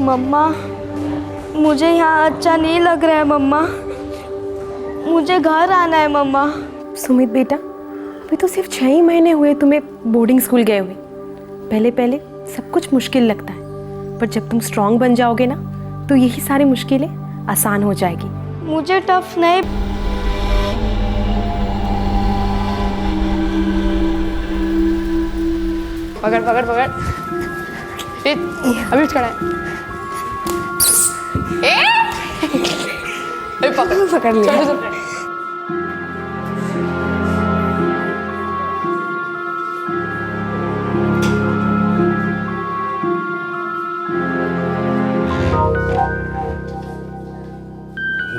मम्मा, मुझे यहाँ अच्छा नहीं लग रहा है मम्मा, मुझे घर आना है मम्मा। सुमित बेटा, अभी तो सिर्फ 6 ही महीने हुए तुम्हें बोर्डिंग स्कूल गए हुए। पहले पहले सब कुछ मुश्किल लगता है, पर जब तुम स्ट्रांग बन जाओगे ना तो यही सारी मुश्किलें आसान हो जाएगी। मुझे टफ नहीं। पकड़ पकड़ पकड़, अभी खड़ा है। अभी पकड़ लिया।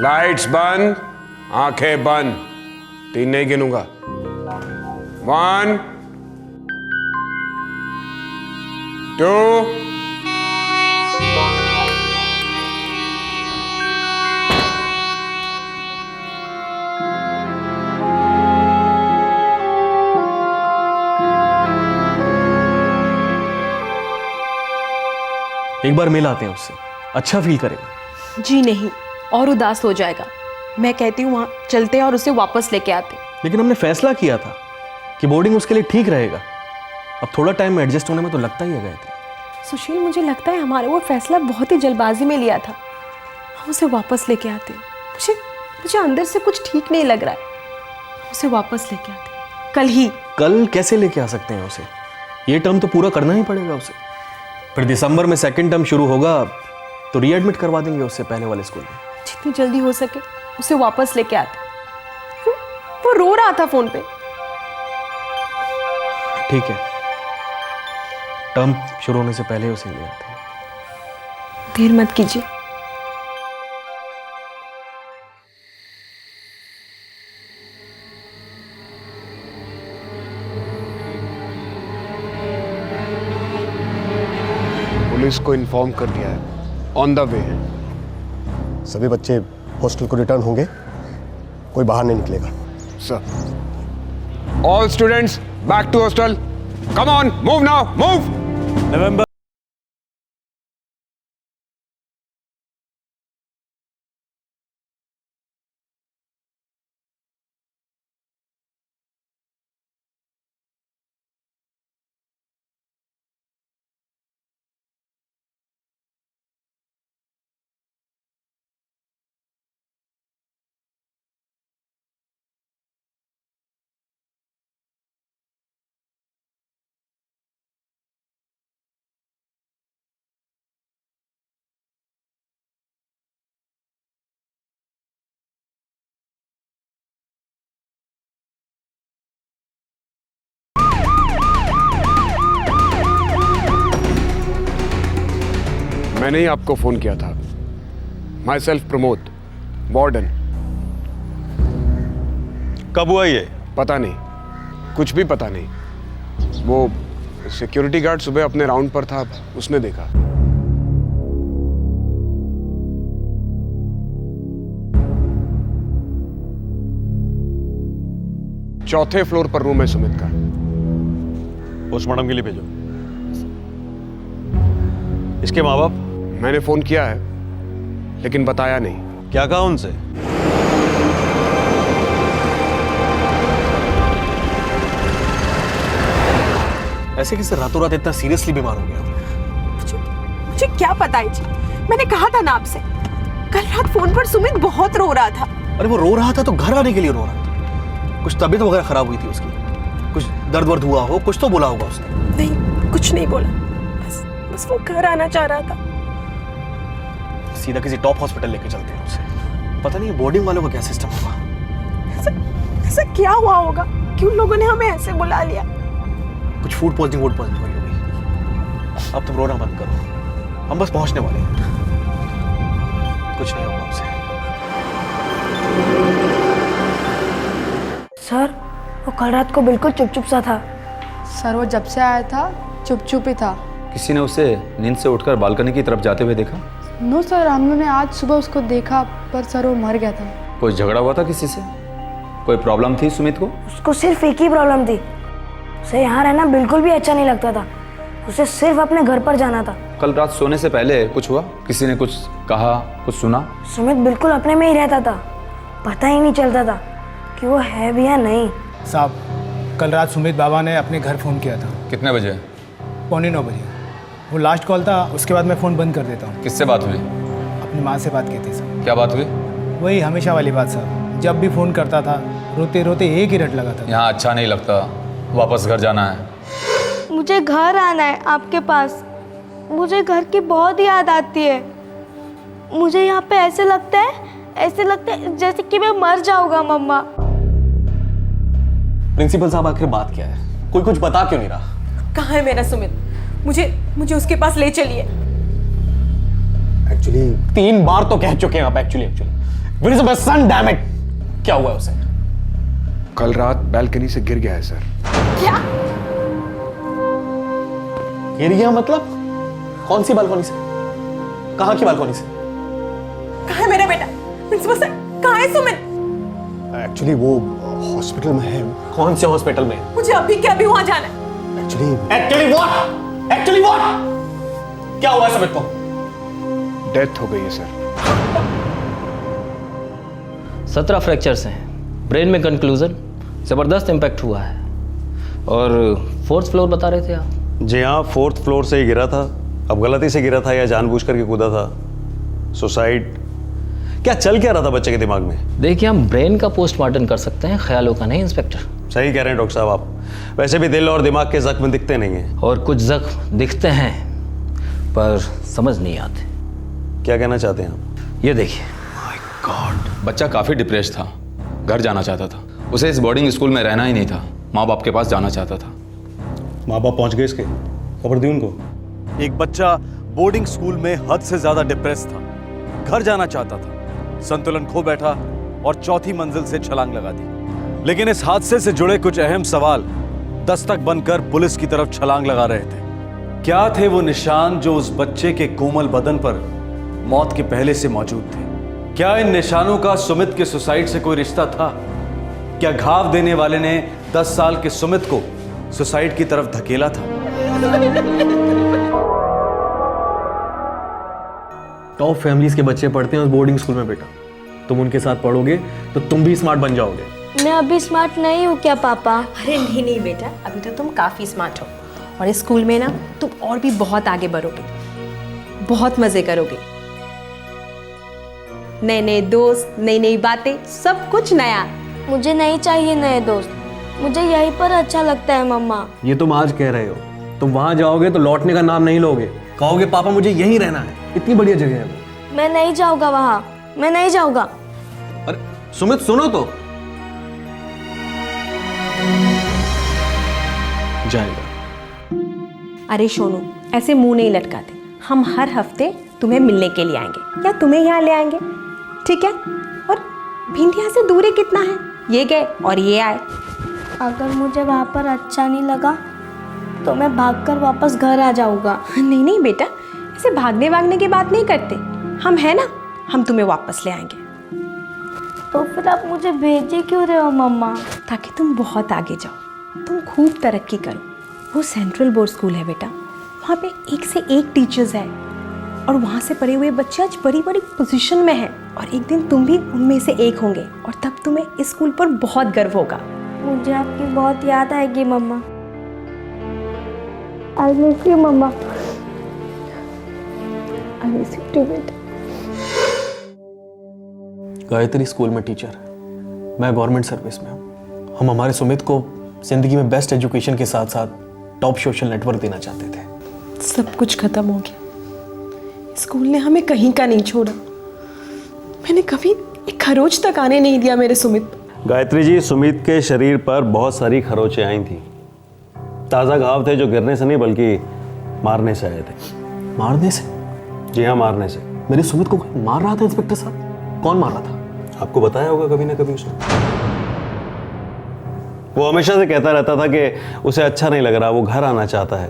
लाइट्स बंद, आंखें बंद। 3 नहीं गिनूंगा। 1 2 एक बार मिल आते हैं उससे, अच्छा फील करेगा। जी नहीं, और उदास हो जाएगा। मैं कहती हूँ वहाँ चलते और उसे वापस लेके आते। लेकिन हमने फैसला किया था कि बोर्डिंग उसके लिए ठीक रहेगा। अब थोड़ा टाइम में एडजस्ट होने में तो लगता ही है गायत्री। सुशील, मुझे लगता है हमारा वो फैसला बहुत ही जल्दबाजी में लिया था। हम उसे वापस लेके आते। मुझे अंदर से कुछ ठीक नहीं लग रहा है। हम उसे वापस लेके आते कल ही। कल कैसे लेके आ सकते हैं उसे? ये टर्म तो पूरा करना ही पड़ेगा उसे। फिर दिसंबर में 2nd टर्म शुरू होगा तो रीएडमिट करवा देंगे उससे पहले वाले स्कूल में। जितनी जल्दी हो सके उसे वापस लेके आते। वो रो रहा था फोन पे। ठीक है, टर्म शुरू होने से पहले उसे ले आते हैं। देर मत कीजिए। पुलिस को इन्फॉर्म कर दिया है, ऑन द वे है। सभी बच्चे हॉस्टल को रिटर्न होंगे, कोई बाहर नहीं निकलेगा। Sir, all students back to hostel. Come on, move now, move. नवंबर मैंने ही आपको फोन किया था। Myself Pramod, warden. कब हुआ ये? पता नहीं, कुछ भी पता नहीं। वो सिक्योरिटी गार्ड सुबह अपने राउंड पर था, उसने देखा। चौथे फ्लोर पर रूम है सुमित का। पोस्टमार्टम के लिए भेजो। इसके माँ बाप? मैंने फोन किया है लेकिन बताया नहीं। क्या कहा उनसे? ऐसे कैसे रातों रात इतना सीरियसली बीमार हो गया? मुझे क्या पता है जी। मैंने कहा था ना आपसे, कल रात फोन पर सुमित बहुत रो रहा था। अरे वो रो रहा था तो घर आने के लिए रो रहा था। कुछ तबीयत वगैरह खराब हुई थी उसकी? कुछ दर्द वर्द हुआ हो, कुछ तो बोला होगा उसने। नहीं, कुछ नहीं बोला। बस वो घर आना चाह रहा था। सीधा किसी टॉप हॉस्पिटल लेके चलते हैं उसे। पता नहीं बोर्डिंग वालों का क्या सिस्टम होगा। ऐसा क्या हुआ होगा? क्यों लोगों ने हमें ऐसे बुला लिया? कुछ फूड पॉइजनिंग हुई होगी। अब तुम रोना बंद करो, हम बस पहुंचने वाले हैं। कुछ नहीं होगा उसे। सर, वो कल रात को बिल्कुल चुप सा था। सर, वो जब से आया था चुप ही था। किसी ने उसे नींद से उठकर बालकनी की तरफ जाते हुए देखा? नो सर, हम लोगों ने आज सुबह उसको देखा, पर सर वो मर गया था। कोई झगड़ा हुआ था किसी से? कोई प्रॉब्लम थी सुमित को? उसको सिर्फ एक ही प्रॉब्लम थी, उसे यहाँ रहना बिल्कुल भी अच्छा नहीं लगता था। उसे सिर्फ अपने घर पर जाना था। कल रात सोने से पहले कुछ हुआ? किसी ने कुछ कहा, कुछ सुना? सुमित बिल्कुल अपने में ही रहता था, पता ही नहीं चलता था कि वो है भी या नहीं। साहब, कल रात सुमित बाबा ने अपने घर फ़ोन किया था। कितने बजे? 9:15 बजे। वो लास्ट कॉल था, उसके बाद मैं फ़ोन बंद कर देता हूँ। किससे बात हुई? अपनी माँ से बात की थी साहब। क्या बात हुई? वही हमेशा वाली बात साहब, जब भी फ़ोन करता था रोते रोते एक ही रट लगा था। यहाँ अच्छा नहीं लगता, वापस घर जाना है। मुझे घर आना है आपके पास, मुझे घर की बहुत याद आती है। मुझे यहाँ पे ऐसे लगता है जैसे कि मैं मर जाऊंगा मम्मा। प्रिंसिपल साहब आखिर बात क्या है? कोई कुछ बता क्यों नहीं रहा? कहाँ है मेरा सुमित? मुझे उसके पास ले चलिए। एक्चुअली 3 बार तो कह चुके हैं आप actually Where is my son, damn it? क्या हुआ है उसे? कल रात बालकनी से गिर गया है सर। क्या? गिर गया मतलब? कौन सी बालकनी से? कहाँ की बालकनी से? कहाँ है मेरा बेटा? प्रिंसिपल सर, कहाँ है सुमित? एक्चुअली वो हॉस्पिटल में है। कौन से हॉस्पिटल में? मुझे अभी के अभी वहां जाना है। Actually what? क्या हुआ है सुमित को? डेथ हो गई है सर। 17 फ्रैक्चर्स हैं, ब्रेन में कंक्लूजन, ज़बरदस्त इम्पैक्ट हुआ है। और 4th फ्लोर बता रहे थे आप? जी हाँ, 4th फ्लोर से ही गिरा था। अब गलती से गिरा था या जानबूझ करके कूदा था? सुसाइड? क्या चल क्या रहा था बच्चे के दिमाग में? देखिए, हम ब्रेन का पोस्टमार्टम कर सकते हैं, ख्यालों का नहीं इंस्पेक्टर। सही कह रहे हैं डॉक्टर साहब आप। वैसे भी दिल और दिमाग के जख्म दिखते नहीं हैं। और कुछ जख्म दिखते हैं पर समझ नहीं आते। क्या कहना चाहते हैं आप? ये देखिए। बच्चा काफ़ी डिप्रेस था, घर जाना चाहता था। उसे इस बोर्डिंग स्कूल में रहना ही नहीं था, माँ बाप के पास जाना चाहता था। माँ बाप पहुँच गए इसके? खबर दी उनको? एक बच्चा बोर्डिंग स्कूल में हद से ज्यादा डिप्रेस था, घर जाना चाहता था, संतुलन खो बैठा और 4थी मंजिल से छलांग लगा दी। लेकिन इस हादसे से जुड़े कुछ अहम सवाल दस्तक बनकर पुलिस की तरफ छलांग लगा रहे थे। क्या थे वो निशान जो उस बच्चे के कोमल बदन पर मौत के पहले से मौजूद थे? क्या इन निशानों का सुमित के सुसाइड से कोई रिश्ता था? क्या घाव देने वाले ने 10 साल के सुमित को सुसाइड की तरफ धकेला था? टॉप फैमिलीज के बच्चे पढ़ते हैं उस बोर्डिंग स्कूल में बेटा। तुम उनके साथ पढ़ोगे तो तुम भी स्मार्ट बन जाओगे। मैं अभी स्मार्ट नहीं हूँ क्या पापा? अरे नहीं बेटा, अभी तो तुम काफ़ी स्मार्ट हो और इस स्कूल में ना तुम और भी बहुत आगे बढ़ोगे, बहुत मज़े करोगे। नए नए दोस्त, नई नई बातें, सब कुछ नया। मुझे नहीं चाहिए नए दोस्त, मुझे यहीं पर अच्छा लगता है मम्मा। ये तुम आज कह रहे हो, तुम वहां जाओगे तो लौटने का नाम नहीं लोगे, कहोगे पापा मुझे यहीं रहना है, इतनी बढ़िया जगह है वो। मैं नहीं जाऊंगा वहाँ, मैं नहीं जाऊंगा। अरे सुमित सुनो तो। जाएगा। अरे सोनू, ऐसे मुंह नहीं लटकाते। हम हर हफ्ते तुम्हें मिलने के लिए आएंगे या तुम्हें यहाँ ले आएंगे, ठीक है? और भिंडिया से दूरी कितना है? ये गए और ये आए। अगर मुझे वहाँ पर अच्छा नहीं लगा तो मैं भागकर वापस घर आ जाऊंगा। नहीं बेटा, ऐसे भागने की बात नहीं करते। हम है ना, हम तुम्हें वापस ले आएंगे। तो फिर आप मुझे भेजे क्यों रहे हो मम्मा? ताकि तुम बहुत आगे जाओ, तुम खूब तरक्की करो। वो सेंट्रल बोर्ड स्कूल है बेटा, वहाँ पे एक से एक टीचर्स हैं और वहाँ से पढ़े हुए बच्चे आज बड़ी बड़ी पोजीशन में हैं और एक दिन तुम भी उनमें से एक होंगे और तब तुम्हें इस स्कूल पर बहुत गर्व होगा। मुझे आपकी बहुत याद आएगी मम्मा। I miss you mamma. I miss you too beta. Gayatri school में टीचर है, मैं गवर्नमेंट सर्विस में हूँ। हम हमारे सुमित को जिंदगी में बेस्ट एजुकेशन के साथ साथ टॉप सोशल नेटवर्क देना चाहते थे। सब कुछ खत्म हो गया। स्कूल ने हमें कहीं का नहीं छोड़ा। मैंने कभी एक खरोच तक आने नहीं दिया मेरे सुमित। गायत्री जी, सुमित के शरीर पर बहुत सारी खरोचें आई थी। ताज़ा घाव थे जो गिरने से नहीं बल्कि मारने से आए थे। मारने से? जी हाँ, मारने से। मेरे सुमित को कोई मार रहा था इंस्पेक्टर साहब? कौन मार रहा था? आपको बताया होगा कभी ना कभी उसने। वो हमेशा से कहता रहता था कि उसे अच्छा नहीं लग रहा, वो घर आना चाहता है।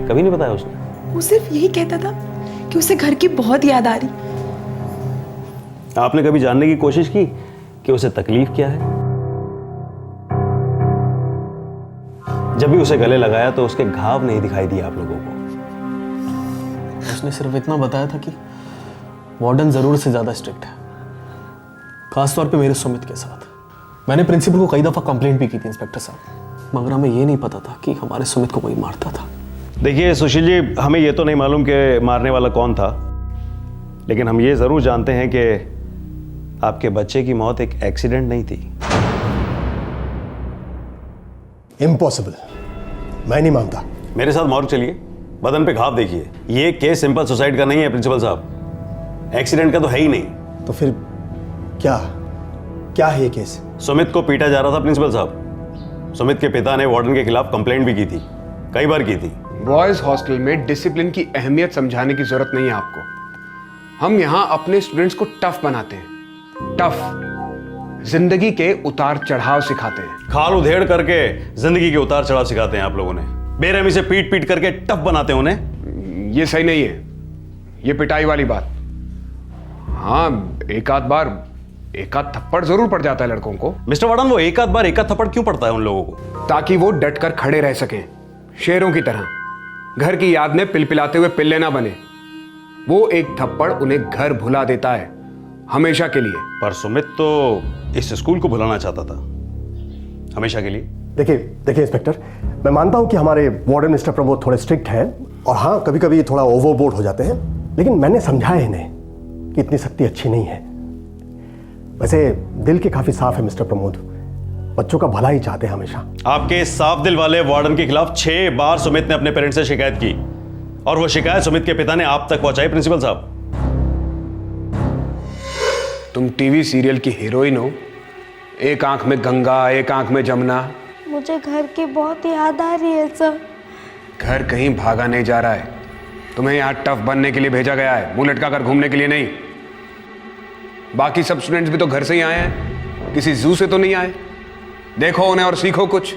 कभी नहीं बताया उसने? वो सिर्फ यही कहता था कि उसे घर की बहुत याद आ रही। आपने कभी जानने की कोशिश की कि उसे तकलीफ क्या है? जब भी उसे गले लगाया तो उसके घाव नहीं दिखाई दिए आप लोगों को। उसने सिर्फ इतना बताया था कि वार्डन ज़रूर से ज़्यादा स्ट्रिक्ट है, खासतौर पे मेरे सुमित के साथ। मैंने प्रिंसिपल को कई दफ़ा कंप्लेंट भी की थी इंस्पेक्टर साहब, मगर हमें ये नहीं पता था कि हमारे सुमित को कोई मारता था। देखिए सुशील जी, हमें ये तो नहीं मालूम कि मारने वाला कौन था, लेकिन हम ये ज़रूर जानते हैं कि आपके बच्चे की मौत एक एक्सीडेंट नहीं थी। इम्पॉसिबल, मैं नहीं मानता। मेरे साथ मॉर्ग चलिए, बदन पे घाव देखिए। ये केस सिंपल सुसाइड का नहीं है प्रिंसिपल साहब, एक्सीडेंट का तो है ही नहीं। तो फिर क्या क्या है ये केस? सुमित को पीटा जा रहा था प्रिंसिपल साहब। सुमित के पिता ने वार्डन के खिलाफ कंप्लेंट भी की थी, कई बार की थी। बॉयज हॉस्टल में डिसिप्लिन की अहमियत समझाने की जरूरत नहीं है आपको। हम यहाँ अपने स्टूडेंट्स को टफ बनाते हैं, टफ, जिंदगी के उतार चढ़ाव सिखाते हैं। खाल उधेड़ करके जिंदगी के उतार चढ़ाव सिखाते हैं आप लोगों ने, बेरहमी से पीट पीट करके टफ बनाते हैं उन्हें। ये सही नहीं है, ये पिटाई वाली बात। हाँ, एक आध थप्पड़ जरूर पड़ जाता है लड़कों को। मिस्टर वार्डन, वो एक आध बार एक आध थप्पड़ क्यों पड़ता है उन लोगों को? ताकि वो डट कर खड़े रह सकें, शेरों की तरह। घर की याद में पिलपिलाते हुए पिल्ले ना बने। वो एक थप्पड़ उन्हें घर भुला देता है, हमेशा के लिए। पर सुमित तो इस स्कूल को भुलाना चाहता था, हमेशा के लिए। देखिए इंस्पेक्टर, मैं मानता हूं कि हमारे वार्डन मिस्टर प्रमोद थोड़े स्ट्रिक्ट हैं और हाँ, कभी कभी थोड़ा ओवरबोर्ड हो जाते हैं, लेकिन मैंने समझाया इन्हें कि इतनी सख्ती अच्छी नहीं है। वैसे दिल के काफी साफ है मिस्टर प्रमोद, बच्चों का भला ही चाहते हैं हमेशा। आपके साफ दिल वाले वार्डन के खिलाफ 6 बार सुमित ने अपने पेरेंट्स से शिकायत की और वो शिकायत सुमित के पिता ने आप तक पहुंचाई प्रिंसिपल साहब। तुम टीवी सीरियल की हीरोइन हो, एक आंख में गंगा एक आंख में जमुना। मुझे घर की बहुत याद आ रही है सर। घर कहीं भागा नहीं जा रहा है, तुम्हें यहाँ टफ बनने के लिए भेजा गया है, मुंह लटका कर घूमने के लिए नहीं। बाकी सब स्टूडेंट्स भी तो घर से ही आए हैं, किसी जू से तो नहीं आए। देखो उन्हें और सीखो कुछ।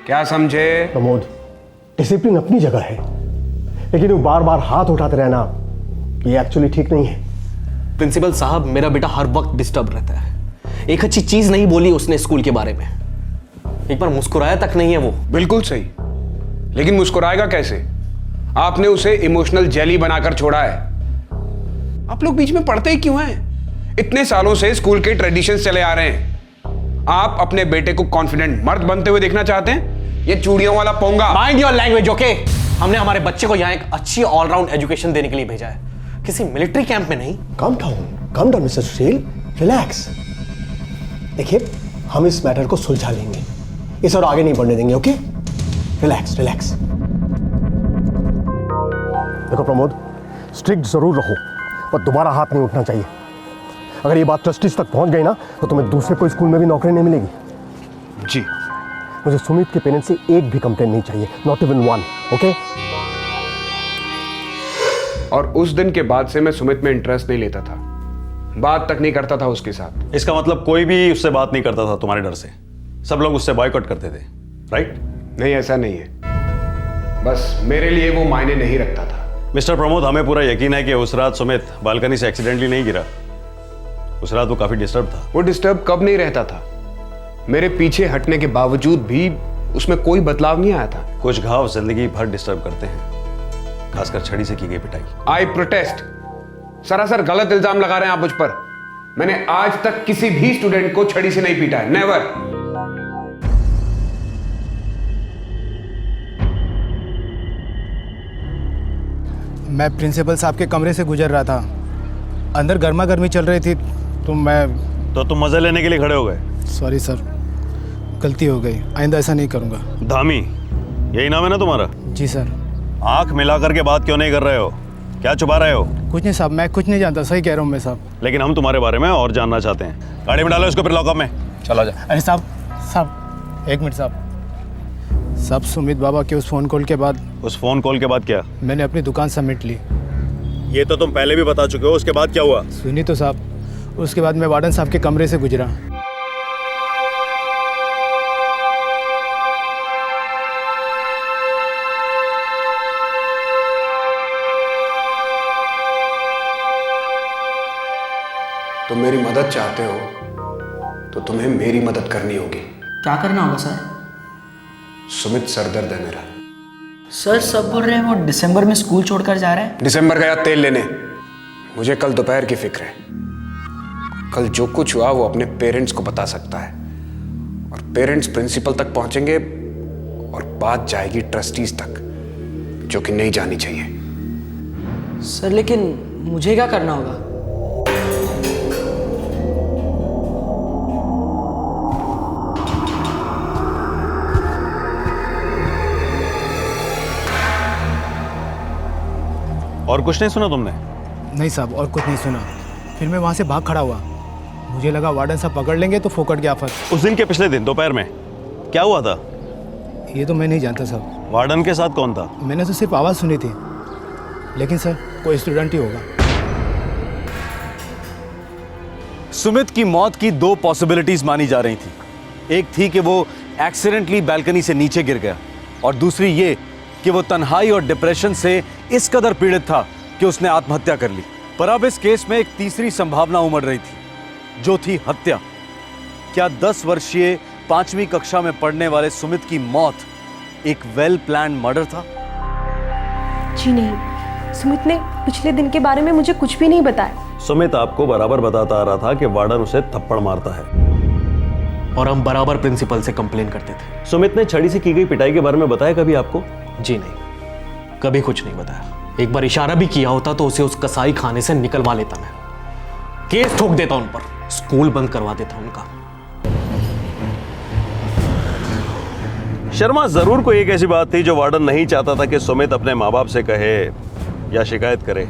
क्या समझे? प्रमोद, डिसिप्लिन अपनी जगह है, लेकिन वो बार बार हाथ उठाते रहना ये एक्चुअली ठीक नहीं है। प्रिंसिपल साहब, मेरा बेटा हर वक्त डिस्टर्ब रहता है। एक अच्छी चीज नहीं बोली उसने स्कूल के बारे में, एक बार मुस्कुराया तक नहीं है वो। बिल्कुल सही, लेकिन मुस्कुराएगा कैसे? आपने उसे इमोशनल जेली बनाकर छोड़ा है। आप लोग बीच में पढ़ते ही क्यों हैं? इतने सालों से स्कूल के ट्रेडिशंस चले आ रहे हैं। आप अपने बेटे को कॉन्फिडेंट मर्द बनते हुए देखना चाहते हैं, ये चूड़ियों वाला पोंगा। Mind your language, okay? हमने हमारे बच्चे को यहाँ एक अच्छी ऑलराउंड एजुकेशन देने के लिए भेजा है, किसी मिलिट्री कैंप में नहीं। काम डाउन मिस्टर सुशील, रिलैक्स। देखिए, हम इस मैटर को सुलझा लेंगे, इस और आगे नहीं बढ़ने देंगे, ओके? Relax relax. देखो प्रमोद, स्ट्रिक्ट जरूर रहो, पर दोबारा हाथ नहीं उठना चाहिए। अगर ये बात ट्रस्टीज तक पहुंच गई ना, तो तुम्हें दूसरे कोई स्कूल में भी नौकरी नहीं मिलेगी। जी। मुझे सुमित के पेरेंट्स से एक भी कंप्लेंट नहीं चाहिए, नॉट इवन वन, ओके? और उस दिन के बाद से मैं सुमित में इंटरेस्ट नहीं लेता था, बात तक नहीं करता था उसके साथ। इसका मतलब कोई भी उससे बात नहीं करता था तुम्हारे डर से? सब लोग उससे बॉयकॉट करते थे, राइट? नहीं, ऐसा नहीं है, बस मेरे लिए वो मायने नहीं रखता था। मिस्टर प्रमोद, हमें पूरा यकीन है कि उस रात सुमित बालकनी से एक्सीडेंटली नहीं गिरा। उस रात वो काफी डिस्टर्ब था। वो डिस्टर्ब कब नहीं रहता था? मेरे पीछे हटने के बावजूद भी उसमें कोई बदलाव नहीं आया था। कुछ घाव जिंदगी भर डिस्टर्ब करते हैं, खासकर छड़ी से की गई पिटाई। आई प्रोटेस्ट। सरासर गलत इल्जाम लगा रहे हैं आप मुझ पर। मैंने आज तक किसी भी स्टूडेंट को छड़ी से नहीं पीटा है, नेवर। मैं प्रिंसिपल साहब के कमरे से गुजर रहा था, अंदर गर्मा गर्मी चल रही थी, तो तुम मजे लेने के लिए खड़े हो गए? सॉरी सर, गलती हो गई, आइंदा ऐसा नहीं करूँगा। धामी, यही नाम है ना तुम्हारा? जी सर। आंख मिला करके बात क्यों नहीं कर रहे हो? क्या छुपा रहे हो? कुछ नहीं साहब, मैं कुछ नहीं जानता, सही कह रहा हूँ मैं साहब। लेकिन हम तुम्हारे बारे में और जानना चाहते हैं। गाड़ी में डालो इसको, फिर लॉकअप में चला जा। अरे साहब एक मिनट साहब, सुमित बाबा के उस फ़ोन कॉल के बाद। उस फ़ोन कॉल के बाद क्या? मैंने अपनी दुकान समेट ली। ये तो तुम पहले भी बता चुके हो, उसके बाद क्या हुआ? सुनी तो साहब, उसके बाद मैं वार्डन साहब के कमरे से गुजरा। तुम मेरी मदद चाहते हो तो तुम्हें मेरी मदद करनी होगी। क्या करना होगा सर? सुमित सरदर्द है मेरा। सर सब बोल रहे हैं वो दिसंबर में स्कूल छोड़कर जा रहा है। दिसंबर गया तेल लेने। मुझे कल दोपहर की फिक्र है। कल जो कुछ हुआ वो अपने पेरेंट्स को बता सकता है, और पेरेंट्स प्रिंसिपल तक पहुंचेंगे और बात जाएगी ट्रस्टीज तक, जो कि नहीं जानी चाहिए। सर लेकिन मुझे क्या करना होगा? और कुछ नहीं सुना तुमने? नहीं साहब, और कुछ नहीं सुना। फिर मैं वहाँ से भाग खड़ा हुआ। मुझे लगा वार्डन साहब पकड़ लेंगे तो फोकट की आफत। उस दिन के पिछले दिन दोपहर में क्या हुआ था? ये तो मैं नहीं जानता साहब। वार्डन के साथ कौन था? मैंने तो सिर्फ आवाज़ सुनी थी, लेकिन सर कोई स्टूडेंट ही होगा। सुमित की मौत की दो पॉसिबिलिटीज मानी जा रही थी। एक थी कि वो एक्सीडेंटली बैल्कनी से नीचे गिर गया, और दूसरी ये कि वो तन्हाई और डिप्रेशन से इस कदर पीड़ित था कि उसने आत्महत्या कर ली। पर अब इस केस में एक तीसरी संभावना उमड़ रही थी, जो थी हत्या। क्या 10 वर्षीय 5वीं कक्षा में पढ़ने वाले सुमित की मौत एक वेल प्लान्ड मर्डर था? जी नहीं, सुमित ने पिछले दिन के बारे में मुझे कुछ भी नहीं बताया। सुमित आपको बराबर बताता आ रहा था कि वार्डन उसे थप्पड़ मारता है, और हम बराबर प्रिंसिपल से कंप्लेन करते थे। सुमित ने छड़ी से की गई पिटाई के बारे में बताया कभी आपको? जी नहीं, कभी कुछ नहीं बताया। एक बार इशारा भी किया होता तो उसे उस कसाई खाने से निकलवा लेता मैं। केस ठोक देता उन पर, स्कूल बंद करवा देता उनका। शर्मा, जरूर कोई एक ऐसी बात थी जो वार्डन नहीं चाहता था कि सुमित अपने माँ बाप से कहे या शिकायत करे।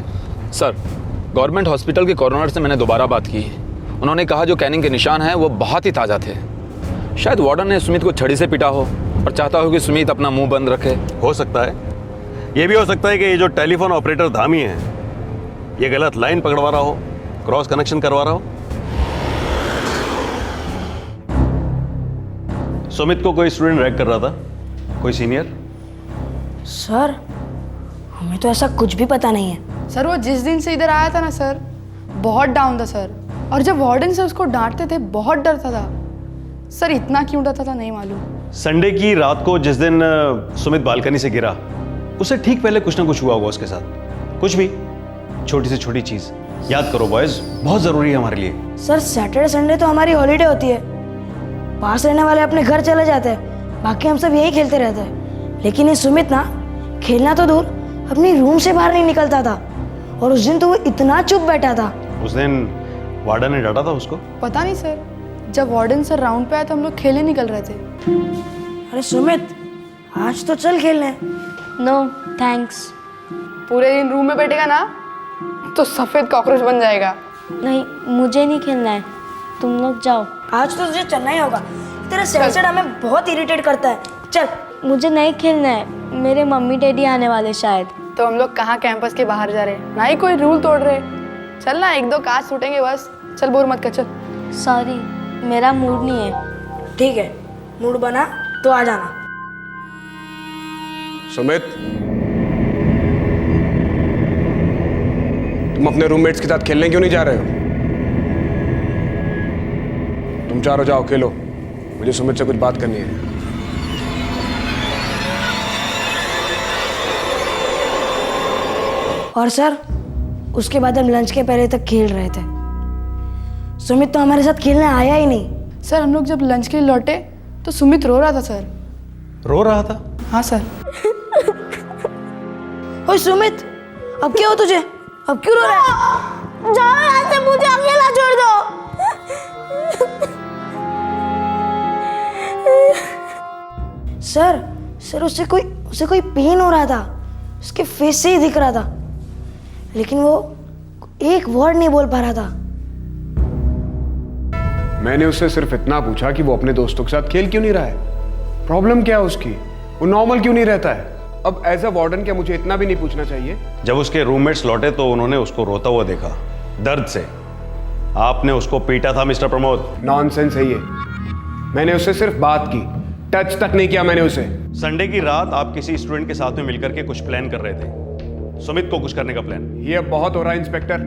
सर, गवर्नमेंट हॉस्पिटल के कॉरोनर से मैंने दोबारा बात की। उन्होंने कहा जो कैनिंग के निशान हैं वो बहुत ही ताज़ा थे। शायद वार्डन ने सुमित को छड़ी से पीटा हो और चाहता हो कि सुमित अपना मुंह बंद रखे। हो सकता है। ये भी हो सकता है कि ये जो टेलीफोन ऑपरेटर धामी है ये गलत लाइन पकड़वा रहा हो, क्रॉस कनेक्शन करवा रहा हो। सुमित को कोई स्टूडेंट रैग कर रहा था, कोई सीनियर? सर हमें तो ऐसा कुछ भी पता नहीं है। सर वो जिस दिन से इधर आया था ना सर, बहुत डाउन था सर। और जब वार्डन से उसको डांटते थे बहुत डरता था सर। इतना क्यों डरता था नहीं मालूम। संडे की रात को जिस दिन सुमित बालकनी से गिरा, उससे ठीक पहले कुछ ना कुछ हुआ होगा उसके साथ। कुछ भी, छोटी से छोटी चीज याद करो बॉयज, बहुत जरूरी है हमारे लिए। सर सैटरडे संडे तो हमारी हॉलीडे होती है। पास रहने वाले अपने घर चले जाते हैं, बाकी हम सब यही खेलते रहते हैं। लेकिन ये सुमित ना, खेलना तो दूर, अपनी रूम से बाहर नहीं निकलता था। और उस दिन तो वो इतना चुप बैठा था। उस दिन वार्डन ने डांटा था उसको? पता नहीं सर, जब वार्डन सर राउंड पे आए तो हम लोग खेलने निकल रहे थे। अरे सुमित, आज तो चल खेलने। No thanks. पूरे दिन रूम में बैठेगा ना तो सफेद कॉकरोच बन जाएगा। नहीं, मुझे नहीं खेलना है, तुम लोग जाओ। आज तो तुझे चलना ही होगा। तेरा सनसेट हमें बहुत इरिटेट करता है। चल। मुझे नहीं खेलना है, मेरे मम्मी डैडी आने वाले शायद। तो हम लोग कहाँ कैंपस के बाहर जा रहे हैं, ना ही कोई रूल तोड़ रहे। चल ना, 1-2 काज छूटेंगे बस। चल बोर मत कर, चल। सॉरी, मेरा मूड नहीं है। ठीक है, मूड बना तो आ जाना। सुमित, तुम अपने रूममेट्स के साथ खेलने क्यों नहीं जा रहे हो? तुम चारों जाओ खेलो, मुझे सुमित से कुछ बात करनी है। और सर, उसके बाद हम लंच के पहले तक खेल रहे थे। सुमित तो हमारे साथ खेलने आया ही नहीं। सर हम लोग जब लंच के लिए लौटे तो सुमित रो रहा था सर। रो रहा था? हाँ सर। ओए सुमित, अब क्या हो तुझे? अब क्यों रो रहा है? जाओ यहाँ से, मुझे अकेला छोड़ दो। सर उसे कोई पेन हो रहा था। उसके फेस से ही दिख रहा था, लेकिन वो एक वर्ड नहीं बोल पा रहा था। मैंने उससे सिर्फ इतना पूछा कि वो अपने दोस्तों के साथ खेल क्यों नहीं रहा है, प्रॉब्लम क्या है उसकी, वो नॉर्मल क्यों नहीं रहता है। अब एज अ वार्डन क्या मुझे इतना भी नहीं पूछना चाहिए? जब उसके रूममेट्स लौटे तो उन्होंने उसको रोता हुआ देखा, दर्द से। आपने उसको पीटा था मिस्टर प्रमोद? नॉनसेंस है ये। मैंने उससे सिर्फ बात की, टच तक नहीं किया मैंने उसे। संडे की रात आप किसी स्टूडेंट के साथ में मिलकर के कुछ प्लान कर रहे थे, सुमित को कुछ करने का प्लान। ये अब बहुत हो रहा है इंस्पेक्टर।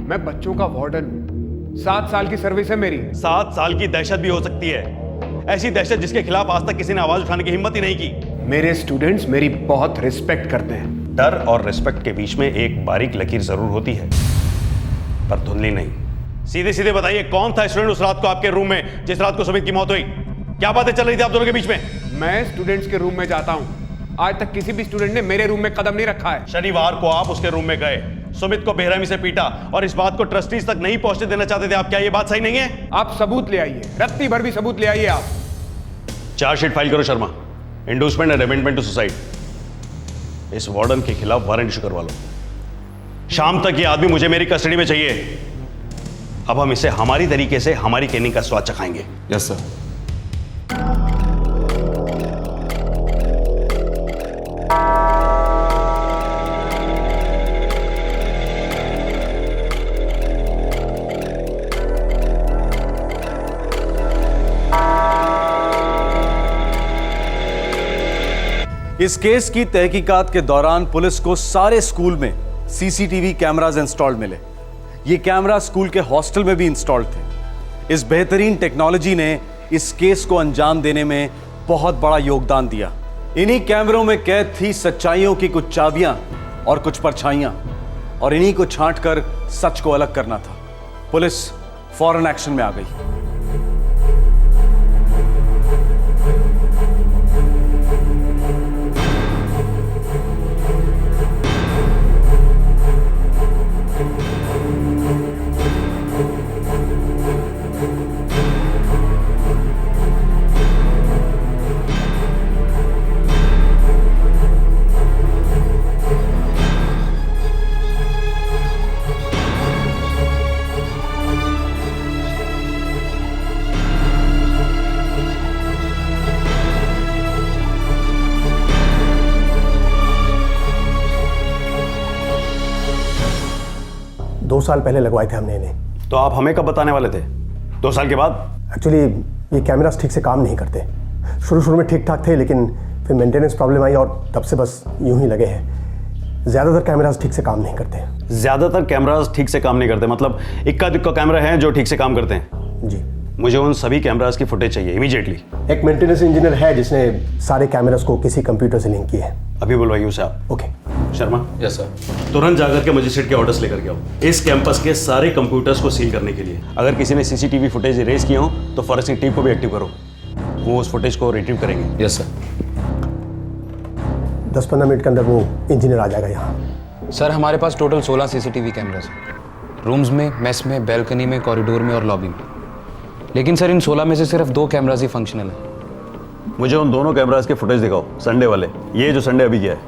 मैं बच्चों का वार्डन हूं, 7 साल की सर्विस है मेरी। 7 साल की दहशत भी हो सकती है। ऐसी दहशत जिसके खिलाफ आज तक किसी ने आवाज उठाने की हिम्मत ही नहीं की। मेरे स्टूडेंट्स मेरी बहुत रिस्पेक्ट करते हैं। डर और रिस्पेक्ट के बीच में एक बारीक लकीर जरूर होती है, पर धुंधली नहीं। सीधे सीधे बताइए, कौन था स्टूडेंट उस रात को आपके रूम में जिस रात को सुमित की मौत हुई? क्या बातें चल रही थी आप दोनों के बीच में? मैं स्टूडेंट्स के रूम में जाता हूं, आज तक किसी भी स्टूडेंट ने मेरे रूम में कदम नहीं रखा है। शनिवार को आप उसके रूम में गए, सुमित को बेरहमी से पीटा और इस बात को ट्रस्टीज तक नहीं पहुंचने देना चाहते थे आप। क्या ये बात सही नहीं है? आप सबूत ले आइए, रत्ती भर भी सबूत ले आइए। आप चार्जशीट फाइल करो Sharma, endorsement and amendment to suicide. इस वार्डन के खिलाफ वारंट इशू करवा लो। शाम तक ये आदमी मुझे मेरी कस्टडी में चाहिए। अब हम इसे हमारी तरीके से हमारी कैनिंग का स्वाद चखाएंगे। Yes sir. इस केस की तहकीकात के दौरान पुलिस को सारे स्कूल में सीसीटीवी कैमरास इंस्टॉल्ड मिले। ये कैमरा स्कूल के हॉस्टल में भी इंस्टॉल्ड थे। इस बेहतरीन टेक्नोलॉजी ने इस केस को अंजाम देने में बहुत बड़ा योगदान दिया। इन्हीं कैमरों में कैद थी सच्चाइयों की कुछ चाबियां और कुछ परछाइयां, और इन्हीं को छांटकर सच को अलग करना था। पुलिस फौरन एक्शन में आ गई। दो साल पहले लगवाए थे हमने इन्हें। तो आप हमें कब बताने वाले थे? 2 साल के बाद? एक्चुअली ये कैमरास ठीक से काम नहीं करते। शुरू में ठीक ठाक थे, लेकिन फिर मेंटेनेंस प्रॉब्लम आई और तब से बस यूं ही लगे हैं। ज़्यादातर कैमरास ठीक से काम नहीं करते। ज्यादातर कैमरास ठीक से काम नहीं करते मतलब इक्का दुक्का कैमरा है जो ठीक से काम करते हैं? जी। मुझे उन सभी कैमरास की फुटेज चाहिए इमीडिएटली। एक मेंटेनेंस इंजीनियर है जिसने सारे कैमरास को किसी कंप्यूटर से लिंक किया है। अभी बुलवाइए उसे आप। ओके। Sharma, yes sir. तुरंत जाकर के मजिस्ट्रेट के ऑर्डर्स लेकर के आओ इस कैंपस के सारे कंप्यूटर्स को सील करने के लिए। अगर किसी ने सीसीटीवी फुटेज इरेज किए हो तो फॉरेंसिक टीम को भी एक्टिव करो, वो उस फुटेज को रिट्रीव करेंगे। Yes sir. 10-15 मिनट के अंदर वो इंजीनियर आ जाएगा यहाँ। सर हमारे पास टोटल 16 सीसीटीवी कैमरास हैं, रूम्स में, मेस में, बैल्कनी में, कॉरिडोर में और लॉबी में। लेकिन सर इन 16 में से सिर्फ 2 कैमरास ही फंक्शनल हैं। मुझे उन दोनों कैमरास के फुटेज दिखाओ, संडे वाले, ये जो संडे अभी किया है।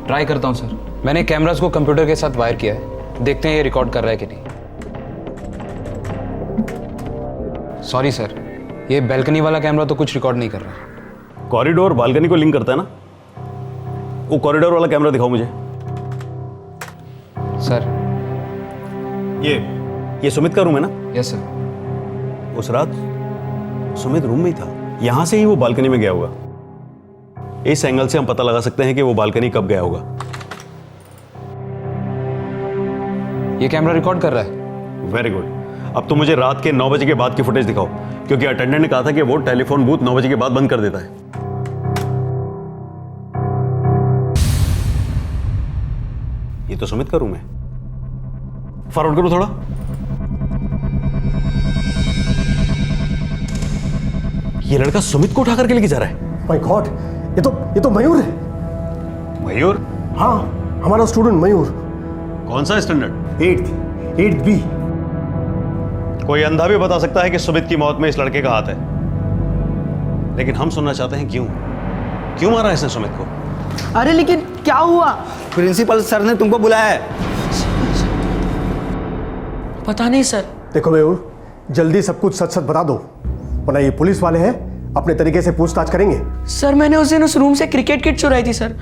ट्राई करता हूँ सर। मैंने कैमरास को कंप्यूटर के साथ वायर किया है, देखते हैं ये रिकॉर्ड कर रहा है कि नहीं। सॉरी सर, ये बैल्कनी वाला कैमरा तो कुछ रिकॉर्ड नहीं कर रहा। कॉरिडोर बालकनी को लिंक करता है ना, वो कॉरिडोर वाला कैमरा दिखाओ मुझे। सर ये सुमित का रूम है ना? Yes sir. उस रात सुमित रूम में ही था, यहां से ही वो बालकनी में गया होगा। इस एंगल से हम पता लगा सकते हैं कि वो बालकनी कब गया होगा। ये कैमरा रिकॉर्ड कर रहा है। Very good. अब तो मुझे रात के 9 बजे के बाद की फुटेज दिखाओ, क्योंकि अटेंडेंट ने कहा था कि वो टेलीफोन बूथ 9 बजे के बाद बंद कर देता है। ये तो सुमित का रूम है। फॉरवर्ड करो थोड़ा। ये लड़का सुमित को उठा करके लेके जा रहा है। माय गॉड, ये तो मयूर है। मयूर? हाँ, हमारा स्टूडेंट मयूर। कौन सा स्टैंडर्ड? 8th B। कोई अंधा भी बता सकता है कि सुमित की मौत में इस लड़के का हाथ है, लेकिन हम सुनना चाहते हैं क्यों मारा इसने सुमित को? अरे लेकिन क्या हुआ? प्रिंसिपल सर ने तुमको बुलाया है। पता नहीं सर। देखो मयूर, जल्दी सब कुछ सच सच बता दो, वरना ये पुलिस वाले हैं, अपने तरीके से पूछताछ करेंगे। सर मैंने उस दिन उस रूम से क्रिकेट किट चुराई थी सर।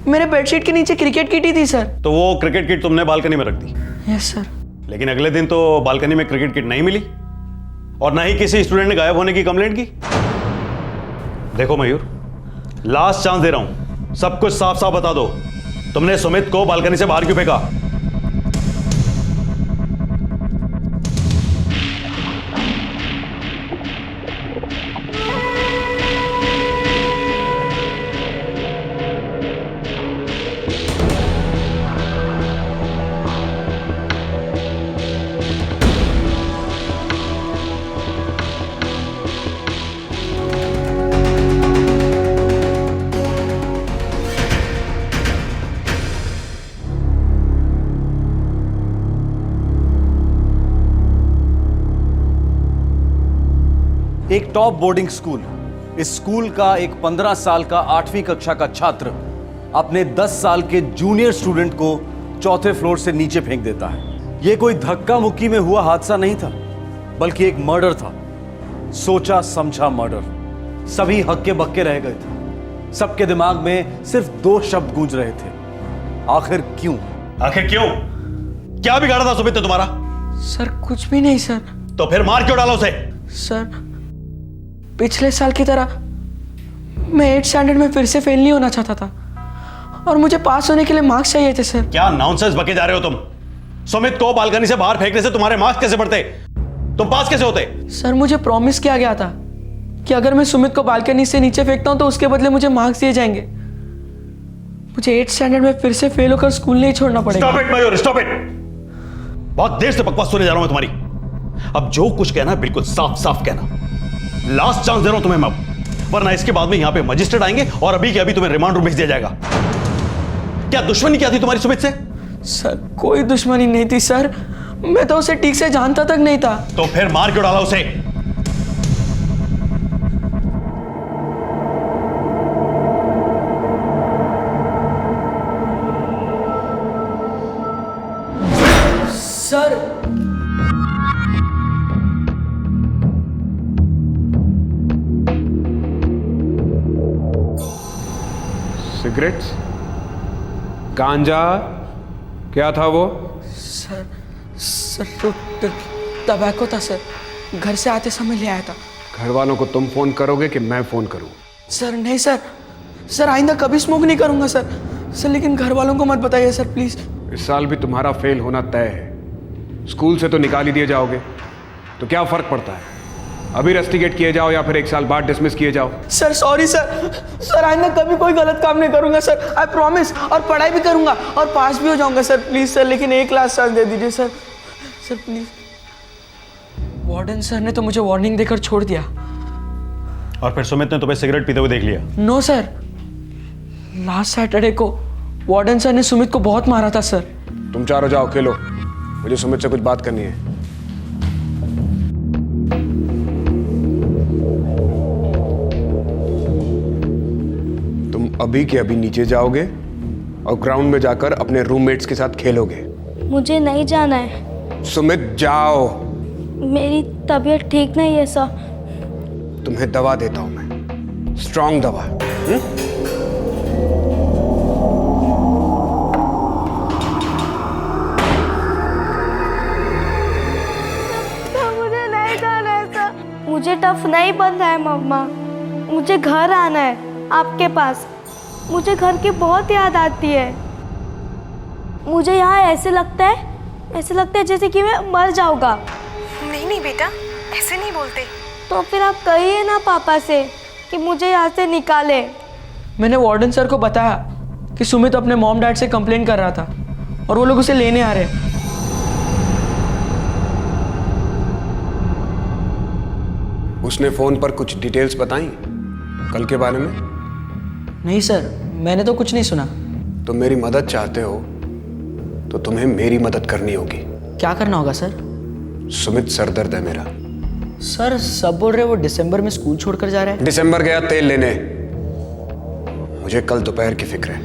मेरे बेडशीट के नीचे क्रिकेट किट ही थी सर। तो वो क्रिकेट किट तुमने बालकनी में रख दी? Yes sir. लेकिन अगले दिन तो बालकनी में क्रिकेट किट नहीं मिली और ना ही किसी स्टूडेंट ने गायब होने की कंप्लेंट की। देखो मयूर, लास्ट चांस दे रहा हूं, सब कुछ साफ साफ बता दो, तुमने सुमित को बालकनी से बाहर क्यों फेंका? एक टॉप बोर्डिंग स्कूल, इस स्कूल का एक 15 साल का 8वीं कक्षा का छात्र अपने 10 साल के जूनियर स्टूडेंट को चौथे फ्लोर से नीचे फेंक देता है। यह कोई धक्का मुक्की में हुआ हादसा नहीं था, बल्कि एक मर्डर था, सोचा समझा मर्डर। सभी हक्के बक्के रह गए थे, सबके दिमाग में सिर्फ 2 शब्द गूंज रहे थे, आखिर क्यों? आखिर क्यों? क्या बिगाड़ा था सुमित ने तुम्हारा? सर कुछ भी नहीं सर। तो फिर मार क्यों डाला उसे? सर पिछले साल की तरह मैं 8th स्टैंडर्ड में फिर से फेल नहीं होना चाहता था और मुझे पास होने के लिए मार्क्स चाहिए थे सर। क्या नॉनसेंस बके जा रहे हो तुम? सुमित को बालकनी से बाहर फेंकने से तुम्हारे मार्क्स कैसे बढ़ते? तुम पास कैसे होते? सर मुझे प्रॉमिस किया गया था कि अगर मैं सुमित को बालकनी से नीचे फेंकता हूं तो उसके बदले मुझे मार्क्स दिए जाएंगे। मुझे 8th स्टैंडर्ड में फिर से फेल होकर स्कूल नहीं छोड़ना पड़ेगा। Stop it Mayur, stop it. बहुत देर से बकवास सुने जा रहा हूं तुम्हारी। अब जो कुछ कहना बिल्कुल साफ साफ कहना। लास्ट चांस दे रहा हूं तुम्हें मैं, वरना इसके बाद में यहां पे मजिस्ट्रेट आएंगे और अभी के अभी तुम्हें रिमांड रूम भेज दिया जाएगा। क्या दुश्मनी क्या थी तुम्हारी सुमित से? सर कोई दुश्मनी नहीं थी सर, मैं तो उसे ठीक से जानता तक नहीं था। तो फिर मार क्यों डाला उसे? सर सिगरेट्स, गांजा, क्या था वो? सर तो टबैको था सर, घर से आते समय ले आया था। घर वालों को तुम फोन करोगे कि मैं फोन करूं? सर नहीं सर, सर आइंदा कभी स्मोक नहीं करूंगा सर। सर लेकिन घर वालों को मत बताइए सर प्लीज। इस साल भी तुम्हारा फेल होना तय है। स्कूल से तो निकाल ही दिए जाओगे, तो क्या फर्क पड़ता है? अभी रस्टिकेट किए जाओ या फिर 1 साल बाद डिसमिस किए जाओ। सर सॉरी सर, सर आइंदा कभी कोई गलत काम नहीं करूंगा सर, आई प्रॉमिस। और पढ़ाई भी करूंगा और पास भी हो जाऊंगा सर, प्लीज सर। लेकिन 1 लास्ट चांस दे दीजिए sir, sir please. Warden sir ने तो मुझे वार्निंग देकर छोड़ दिया। और फिर सुमित ने तुम्हें सिगरेट पीते हुए देख लिया? नो सर, लास्ट सैटरडे को वार्डन सर ने सुमित को बहुत मारा था सर। तुम चारों जाओ खेलो, मुझे सुमित से कुछ बात करनी है। तुम अभी के अभी नीचे जाओगे और ग्राउंड में जाकर अपने रूममेट्स के साथ खेलोगे। मुझे नहीं जाना है। सुमित जाओ। मेरी तबीयत ठीक नहीं है सर। तुम्हें दवा देता हूं मैं, स्ट्रॉन्ग दवा। मुझे नहीं जाना है सर। मुझे टफ नहीं बनना है मम्मा, मुझे घर आना है आपके पास। मुझे घर की बहुत याद आती है। मुझे यहाँ ऐसे लगता है जैसे कि मैं मर जाऊंगा। नहीं नहीं बेटा, ऐसे नहीं बोलते। तो फिर आप कहिए ना पापा से कि मुझे यहाँ से निकाले। मैंने वार्डन सर को बताया कि सुमित अपने मॉम डैड से कंप्लेंट कर रहा था और वो लोग उसे लेने आ रहे हैं। उसने फोन पर कुछ डिटेल्स बताई कल के बारे में? नहीं सर, मैंने तो कुछ नहीं सुना। तो मेरी मदद चाहते हो तो तुम्हें मेरी मदद करनी होगी। क्या करना होगा सर? सुमित सरदर्द है मेरा। सर सब बोल रहे वो दिसंबर में स्कूल छोड़कर जा रहा है। दिसंबर गया तेल लेने। मुझे कल दोपहर की फिक्र है।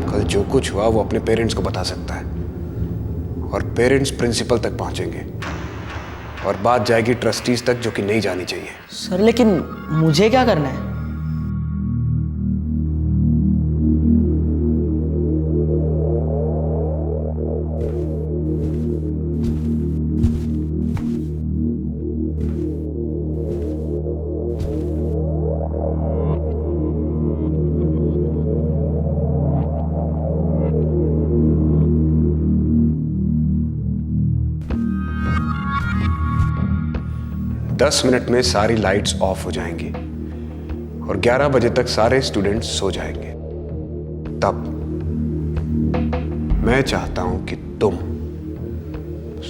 कल जो कुछ हुआ वो अपने पेरेंट्स को बता सकता है और पेरेंट्स प्रिंसिपल तक पहुंचेंगे और बात जाएगी ट्रस्टीज तक, जो कि नहीं जानी चाहिए। सर लेकिन मुझे क्या करना है? दस मिनट में सारी लाइट्स ऑफ हो जाएंगी और 11 बजे तक सारे स्टूडेंट्स सो जाएंगे। तब मैं चाहता हूं कि तुम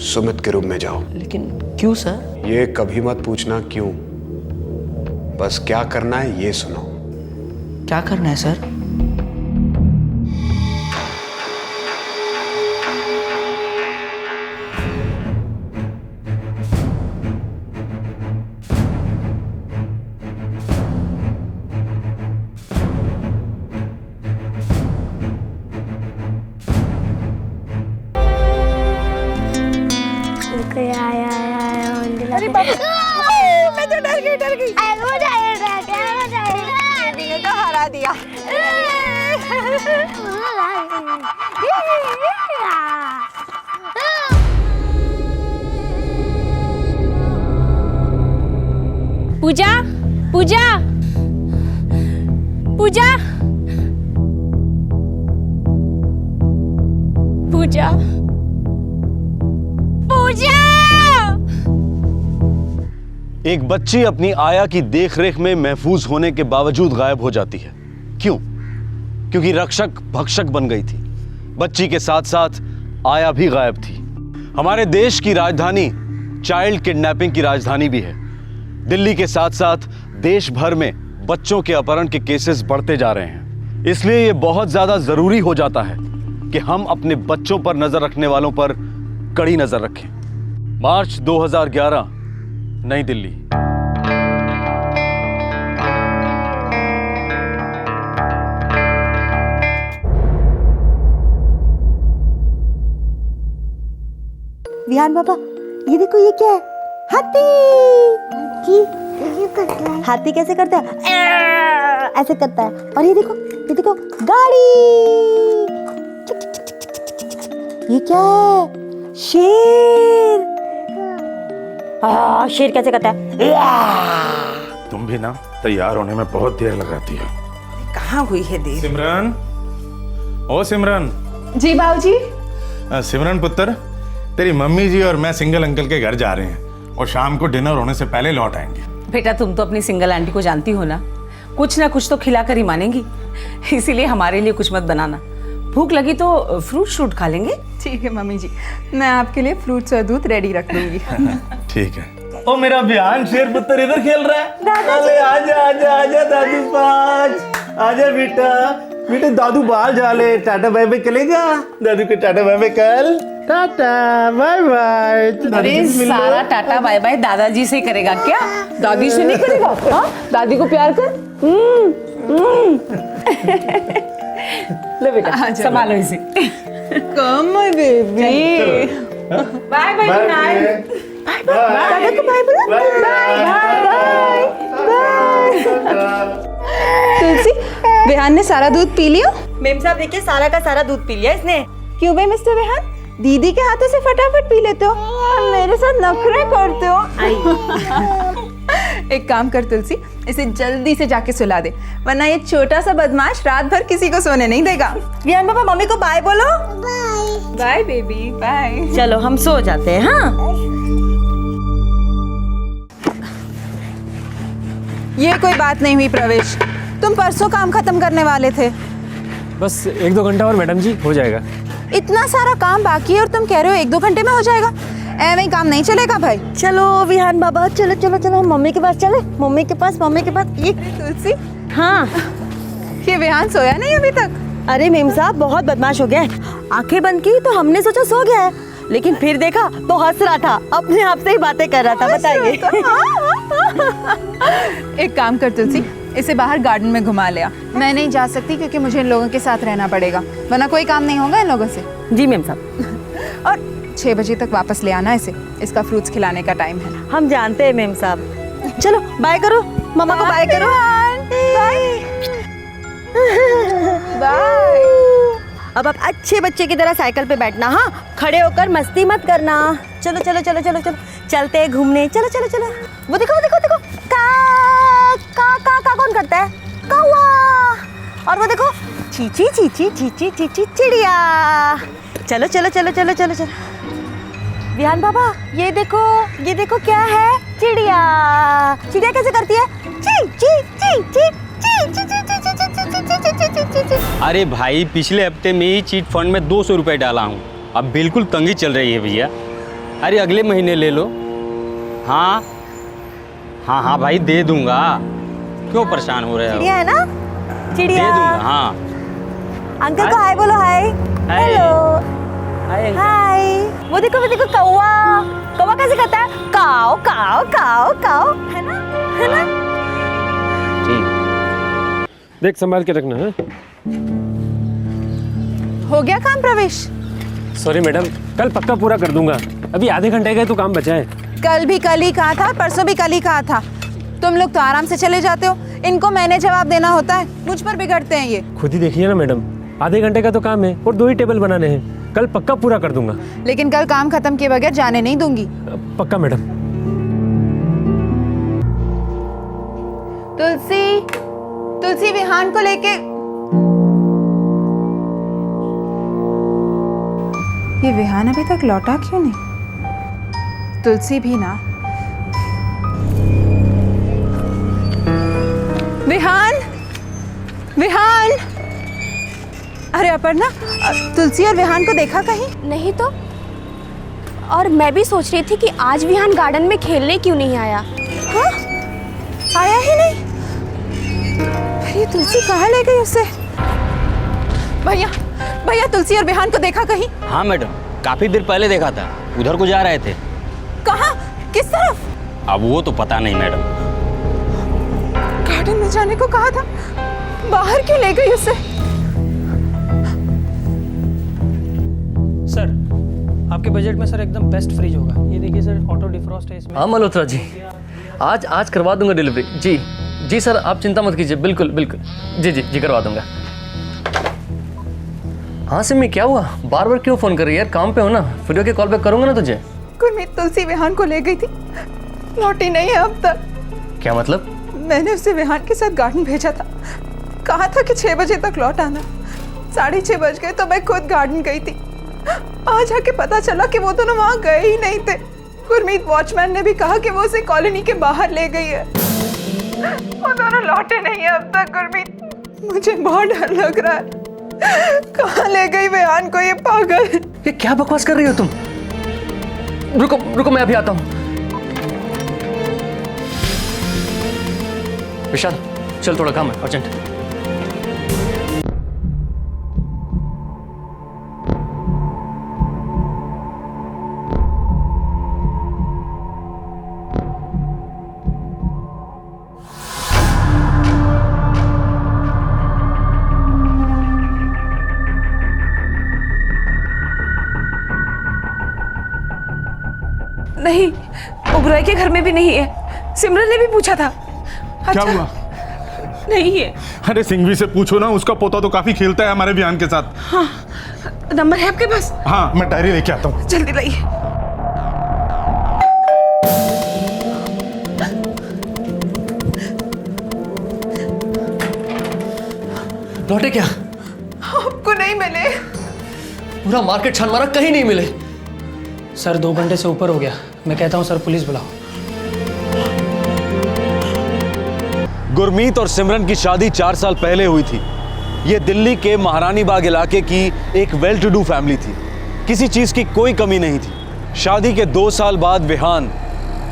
सुमित के रूम में जाओ। लेकिन क्यों सर? ये कभी मत पूछना क्यों, बस क्या करना है ये सुनो। क्या करना है सर? अरे बाबा मैं तो डर गई दीदी ने तो हरा दिया। पूजा पूजा पूजा पूजा पूजा। एक बच्ची अपनी आया की देखरेख में महफूज होने के बावजूद गायब हो जाती है। क्यों? क्योंकि रक्षक भक्षक बन गई थी। बच्ची के साथ साथ आया भी गायब थी। हमारे देश की राजधानी चाइल्ड किडनैपिंग की राजधानी भी है। दिल्ली के साथ साथ देश भर में बच्चों के अपहरण के केसेस बढ़ते जा रहे हैं। इसलिए यह बहुत ज्यादा जरूरी हो जाता है कि हम अपने बच्चों पर नजर रखने वालों पर कड़ी नजर रखें। मार्च 2011, नई दिल्ली। विहान बाबा, ये देखो, ये क्या है? हाथी। हाथी कैसे करता है? ऐसे करता है। और ये देखो गाड़ी। ये क्या है? शेर। शेर कैसे करता है? तुम भी ना तैयार होने में बहुत देर लगाती हो। कहाँ हुई है देर? सिमरन, ओ सिमरन। जी बाबूजी। सिमरन पुत्र, तेरी मम्मी जी और मैं सिंगल अंकल के घर जा रहे हैं और शाम को डिनर होने से पहले लौट आएंगे। बेटा तुम तो अपनी सिंगल आंटी को जानती हो ना कुछ तो खिला कर ही मानेंगी, इसीलिए हमारे लिए कुछ मत बनाना। भूख लगी तो फ्रूट शूट खा लेंगे। ठीक है मम्मी जी, मैं आपके लिए फ्रूट्स और दूध रेडी रख दूंगी। ठीक है। ओ मेरा बिहान शेर पुत्र इधर खेल रहा है। अरे आजा आजा आजा दादू पाज, आजा बेटा। बेटा दादू बाहर जा ले, टाटा बाय बाय करेगा। दादू को टाटा बाय बाय कर। Tata bye bye. अरे सारा टाटा बाय बाय दादाजी से करेगा क्या? दादी से नहीं करेगा? हाँ, दादी को प्यार कर। ले बेटा संभालो इसे। Come my baby. Bye bye good night. दादा को बाय बोलो। Bye bye. तुलसी, विहान ने सारा दूध पी लिया? मेम साहब देखिए, सारा का सारा दूध पी लिया इसने। क्यों बे मिस्टर विहान, दीदी के हाथों से फटाफट पी लेते हो और मेरे साथ नखरे करते हो। एक काम कर तुलसी, इसे जल्दी से जाके सुला दे, वरना ये छोटा सा बदमाश रात भर किसी को सोने नहीं देगा। विहान बाबा, मम्मी को बाय बोलो। Bye bye baby, bye. चलो हम सो जाते हैं। हाँ, ये कोई बात नहीं हुई प्रवेश, तुम परसों काम खत्म करने वाले थे। बस 1-2 घंटा और मैडम जी, हो जाएगा। इतना सारा काम बाकी है और तुम कह रहे हो 1-2 घंटे में हो जाएगा? ऐਵੇਂ ही काम नहीं चलेगा भाई। चलो विहान बाबा, चलो चलो चलो, हम मम्मी के पास चले। मम्मी के पास ये तुलसी। हाँ, ये विहान सोया नहीं अभी तक? अरे मेम साहब बहुत बदमाश हो गया है। आंखें बंद की तो हमने सोचा सो गया है, लेकिन फिर देखा तो हंस रहा था, अपने आप से ही बातें कर रहा था। बताइए। एक काम कर तुलसी, इसे बाहर गार्डन में घुमा लिया। मैं नहीं जा सकती क्योंकि मुझे इन लोगों के साथ रहना पड़ेगा, वरना कोई काम नहीं होगा इन लोगों से। जी मेम साहब। और 6 बजे तक वापस ले आना इसे, इसका फ्रूट्स खिलाने का टाइम है। हम जानते हैं मेम साहब। चलो बाय करो, मम्मा को बाय करो। बाय। अब आप अच्छे बच्चे की तरह साइकिल पे बैठना। हाँ, खड़े होकर मस्ती मत करना। चलो चलो चलो चलो चलो, चलते हैं घूमने। चलो चलो चलो। वो देखो देखो देखो, का कौन करता है? कौवा। और वो देखो, चीची चीची चीची चीची चिड़िया। चलो चलो चलो चलो चलो चलो। विहान बाबा, ये देखो क्या है? चिड़िया। चिड़िया कैसे करती है? ची ची ची ची ची ची ची ची ची ची ची ची। अरे भाई, पिछले हफ्ते में ही चीट फंड में 200 रुपये डाला हूँ, अब बिल्कुल तंगी चल रही है भैया। अरे अगले महीने ले लो। हाँ हाँ हाँ भाई, दे दूंगा, क्यों परेशान हो रहे हो? चिड़िया है ना? चिड़िया दे दूंगा। हाँ, अंकल को हाय बोलो। हाय। हेलो। हाय। वो देखो कौवा कैसे करता है? काओ काओ काओ काओ, है ना? है ना? ठीक। देख संभाल के रखना है। हो गया काम प्रवेश? सॉरी मैडम, कल पक्का पूरा कर दूंगा। अभी आधे घंटे का तो काम बचा है। कल भी कल ही कहा था, परसों भी कल ही कहा था। तुम लोग तो आराम से चले जाते हो, इनको मैंने जवाब देना होता है, मुझ पर बिगड़ते हैं ये। खुद ही देखिए ना मैडम, आधे घंटे का तो काम है और 2 ही टेबल बनाने हैं। कल पक्का पूरा कर दूंगा। लेकिन कल काम खत्म किए बगैर जाने नहीं दूंगी। पक्का मैडम। तुलसी, तुलसी विहान को लेके। ये विहान अभी तक लौटा क्यों नहीं? तुलसी भी ना। विहान, विहान। अरे अपर्णा, तुलसी और विहान को देखा कहीं? नहीं तो। और मैं भी सोच रही थी कि आज विहान गार्डन में खेलने क्यों नहीं आया। हाँ? आया ही नहीं। फिर ये तुलसी कहाँ ले गई उसे? भैया, भैया तुलसी और विहान को देखा कहीं? हाँ मैडम, काफ़ी देर पहले देखा था, उधर को जा रहे थे। कहाँ? किस तरफ? अब वो तो पता नहीं मैडम। गार्डन में जाने को कहा था, बाहर क्यों ले गई उसे? सर, आपके बजट में सर एकदम बेस्ट फ्रिज होगा। ये देखिए सर, ऑटो डिफ्रॉस्ट है इसमें। हाँ मल्होत्रा जी, आज करवा दूंगा डिलीवरी। जी जी सर, आप चिंता मत कीजिए, बिल्कुल बिल्कुल। जी जी जी करवा दूंगा। हाँ सिमी, क्या हुआ? बार बार क्यों फोन कर रही है यार? काम पे हो ना, वीडियो के कॉल पे करूंगा ना तुझे। गुरमीत तुलसी विहान को ले गई थी, लौटी नहीं है अब तक। क्या मतलब? मैंने उसे विहान के साथ गार्डन भेजा था, कहा था कि 6 बजे तक लौट आना। 6:30 बज गए तो मैं खुद गार्डन गई थी। आज आके पता चला कि वो दोनों वहाँ गए ही नहीं थे। गुरमीत वॉचमैन ने भी कहा कि वो उसे कॉलोनी के बाहर ले गई है। वो दोनों लौटे नहीं है अब तक। गुरमीत, मुझे बहुत डर लग रहा है। कहाँ ले गई विहान को ये पागल? ये क्या बकवास कर रही हो तुम? रुको रुको, मैं अभी आता हूँ। विशाल चल, थोड़ा काम है अर्जेंट। नहीं, उबराई के घर में भी नहीं है। सिमरन ने भी पूछा था। क्या हुआ? नहीं है। अरे सिंघवी से पूछो ना, उसका पोता तो काफी खेलता है हमारे विहान के साथ। हाँ, नंबर है आपके पास? हाँ, मैं डायरी लेके आता हूँ। जल्दी लाइए। लौटे क्या? आपको नहीं मिले? पूरा मार्केट छान मारा, कहीं नहीं मिले। सर 2 घंटे से ऊपर हो गया। मैं कहता हूँ सर पुलिस बुलाओ। गुरमीत और सिमरन की शादी 4 साल पहले हुई थी। ये दिल्ली के महारानी बाग इलाके की एक वेल टू डू फैमिली थी। किसी चीज की कोई कमी नहीं थी। शादी के 2 साल बाद विहान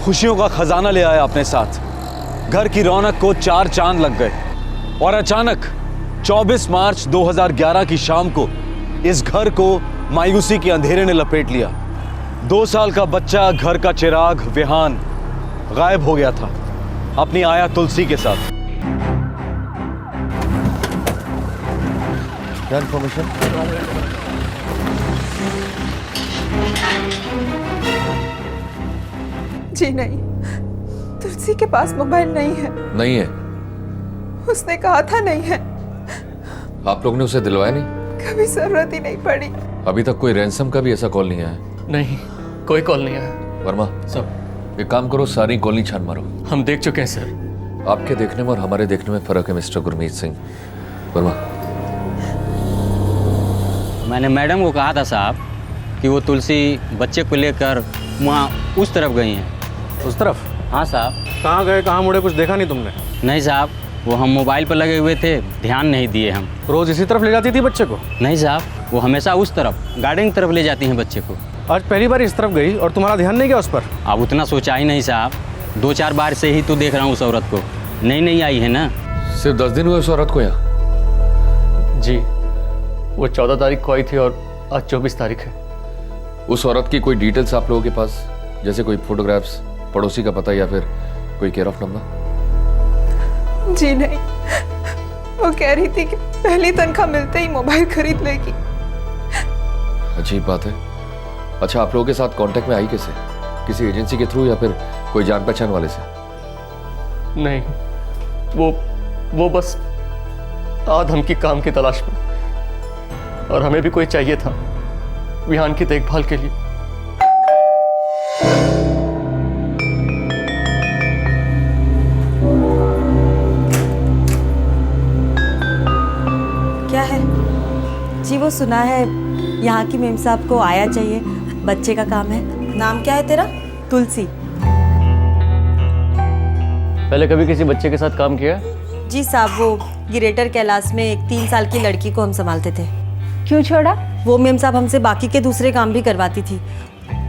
खुशियों का खजाना ले आया अपने साथ। घर की रौनक को 4 चांद लग गए और अचानक 24 मार्च 2011 की शाम को इस घर को मायूसी के अंधेरे ने लपेट लिया। 2 साल का बच्चा, घर का चिराग विहान गायब हो गया था अपनी आया तुलसी के साथ। क्या इन्फॉर्मेशन? जी नहीं, तुलसी के पास मोबाइल नहीं है। नहीं है? उसने कहा था नहीं है। आप लोग ने उसे दिलवाया नहीं? कभी जरूरत ही नहीं पड़ी। अभी तक कोई रैंसम का भी ऐसा कॉल नहीं आया? नहीं, कोई कॉल नहीं आया। वर्मा सब एक काम करो, सारी कॉलोनी छान मारो। हम देख चुके हैं सर। आपके देखने में और हमारे देखने में फर्क है मिस्टर गुरमीत सिंह। वर्मा, मैंने मैडम को कहा था साहब कि वो तुलसी बच्चे को लेकर वहाँ उस तरफ गई हैं। उस तरफ? हाँ साहब। कहाँ गए, कहाँ मुड़े, कुछ देखा नहीं तुमने? नहीं साहब, वो हम मोबाइल पर लगे हुए थे, ध्यान नहीं दिए हम। रोज इसी तरफ ले जाती थी बच्चे को? नहीं साहब, वो हमेशा उस तरफ गार्डन की तरफ ले जाती हैं बच्चे को। आज पहली बार इस तरफ गई और तुम्हारा ध्यान नहीं गया उस पर? अब उतना सोचा ही नहीं साहब, 2-4 बार से ही तो देख रहा हूँ उस औरत को। नहीं आई है ना। सिर्फ 10 दिन हुए उस औरत को यहाँ? जी, वो 14 तारीख को आई थी और आज 24 तारीख है। उस औरत की कोई डिटेल्स आप लोगों के पास, जैसे कोई फोटोग्राफ्स, पड़ोसी का पता या फिर कोई केयर ऑफ नंबर? जी नहीं, वो कह रही थी कि पहली तनख्वाह मिलते ही मोबाइल खरीद लेगी। अजीब बात है। अच्छा, आप लोगों के साथ कांटेक्ट में आई कैसे? किसी एजेंसी के थ्रू या फिर कोई जान पहचान वाले से? नहीं, वो बस आधम की काम की तलाश में, और हमें भी कोई चाहिए था विहान की देखभाल के लिए। क्या है जी? वो सुना है यहाँ की मेम साहब को आया चाहिए, बच्चे का काम है। नाम क्या है तेरा? तुलसी। पहले कभी किसी बच्चे के साथ काम किया? जी साहब, वो गिरेटर कैलाश में एक 3 साल की लड़की को हम संभालते थे। क्यों छोड़ा? वो मेम साहब हमसे बाकी के दूसरे काम भी करवाती थी,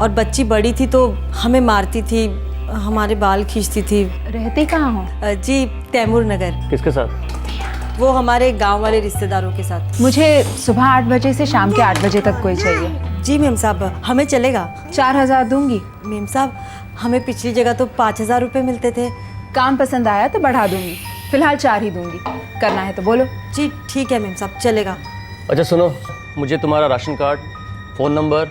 और बच्ची बड़ी थी तो हमें मारती थी, हमारे बाल खींचती थी। रहते कहाँ हो? जी तैमूर नगर। किसके साथ? वो हमारे गांव वाले रिश्तेदारों के साथ। मुझे सुबह 8 बजे से शाम के 8 बजे तक कोई चाहिए। जी मेम साहब, हमें चलेगा। 4000 दूंगी। मेम साहब, हमें पिछली जगह तो 5000 रुपये मिलते थे। काम पसंद आया तो बढ़ा दूंगी, फिलहाल 4 ही दूंगी। करना है तो बोलो। जी ठीक है मेम साहब, चलेगा। अच्छा सुनो, मुझे तुम्हारा ration card, phone number,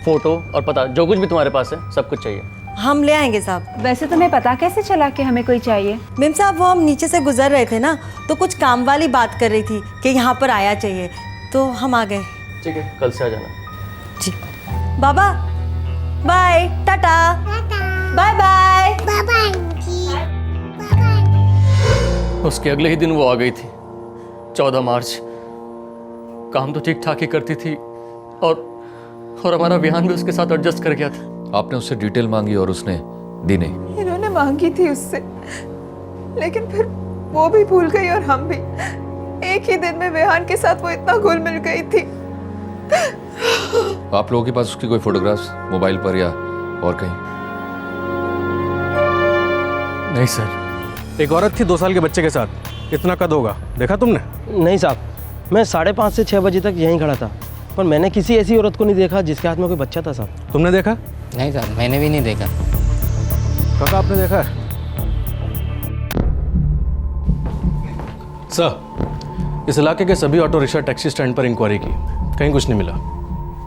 photo और पता, जो कुछ भी तुम्हारे पास है सब कुछ चाहिए। हम ले आएंगे साहब। वैसे तुम्हें पता कैसे चला कि हमें कोई चाहिए? मेम साहब, वो हम नीचे से गुजर रहे थे ना, तो कुछ काम वाली बात कर रही थी कि यहाँ पर आया चाहिए, तो हम आ गए। ठीक है, कल से आ जाना। जी बाबा, bye, tata, bye bye, bye bye. उसके अगले ही दिन वो आ गई थी, 14 मार्च। काम तो ठीक ठाक ही करती थी, और हमारा विहान भी उसके साथ एडजस्ट कर गया था। आपने उससे डिटेल मांगी और उसने दी नहीं? इन्होंने मांगी थी उससे, लेकिन फिर वो भी भूल गई और हम भी। एक ही दिन में विहान के साथ वो इतना घुल मिल गई थी। आप लोगों के पास उसकी कोई फोटोग्राफ्स मोबाइल पर या और कहीं? नहीं सर। एक औरत थी 2 साल के बच्चे के साथ, इतना कद होगा, देखा तुमने? नहीं साहब, मैं 5:30 से 6 बजे तक यहीं खड़ा था, पर मैंने किसी ऐसी औरत को नहीं देखा जिसके हाथ में कोई बच्चा था साहब। तुमने देखा? नहीं साहब, मैंने भी नहीं देखा। काका आपने देखा? सर, इस इलाके के सभी ऑटो रिक्शा टैक्सी स्टैंड पर इंक्वायरी की, कहीं कुछ नहीं मिला।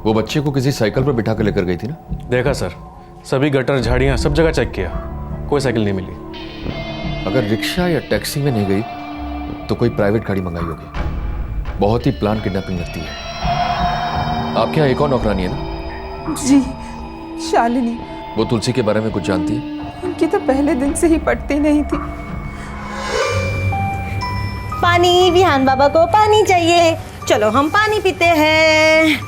वो बच्चे को किसी साइकिल पर बिठा कर लेकर गई थी ना? देखा सर, सभी गटर झाड़ियाँ सब जगह चेक किया, कोई साइकिल नहीं मिली। अगर रिक्शा या टैक्सी में नहीं गई तो कोई प्राइवेट गाड़ी मंगाई होगी। बहुत ही प्लान किडनैपिंग लगती है। आपके यहाँ एक और नौकरानी है ना? जी, शालिनी। वो तुलसी के बारे में कुछ जानती है? उनकी तो पहले दिन से ही पटती नहीं थी। पानी, विहान बाबा को पानी चाहिए। चलो हम पानी पीते हैं।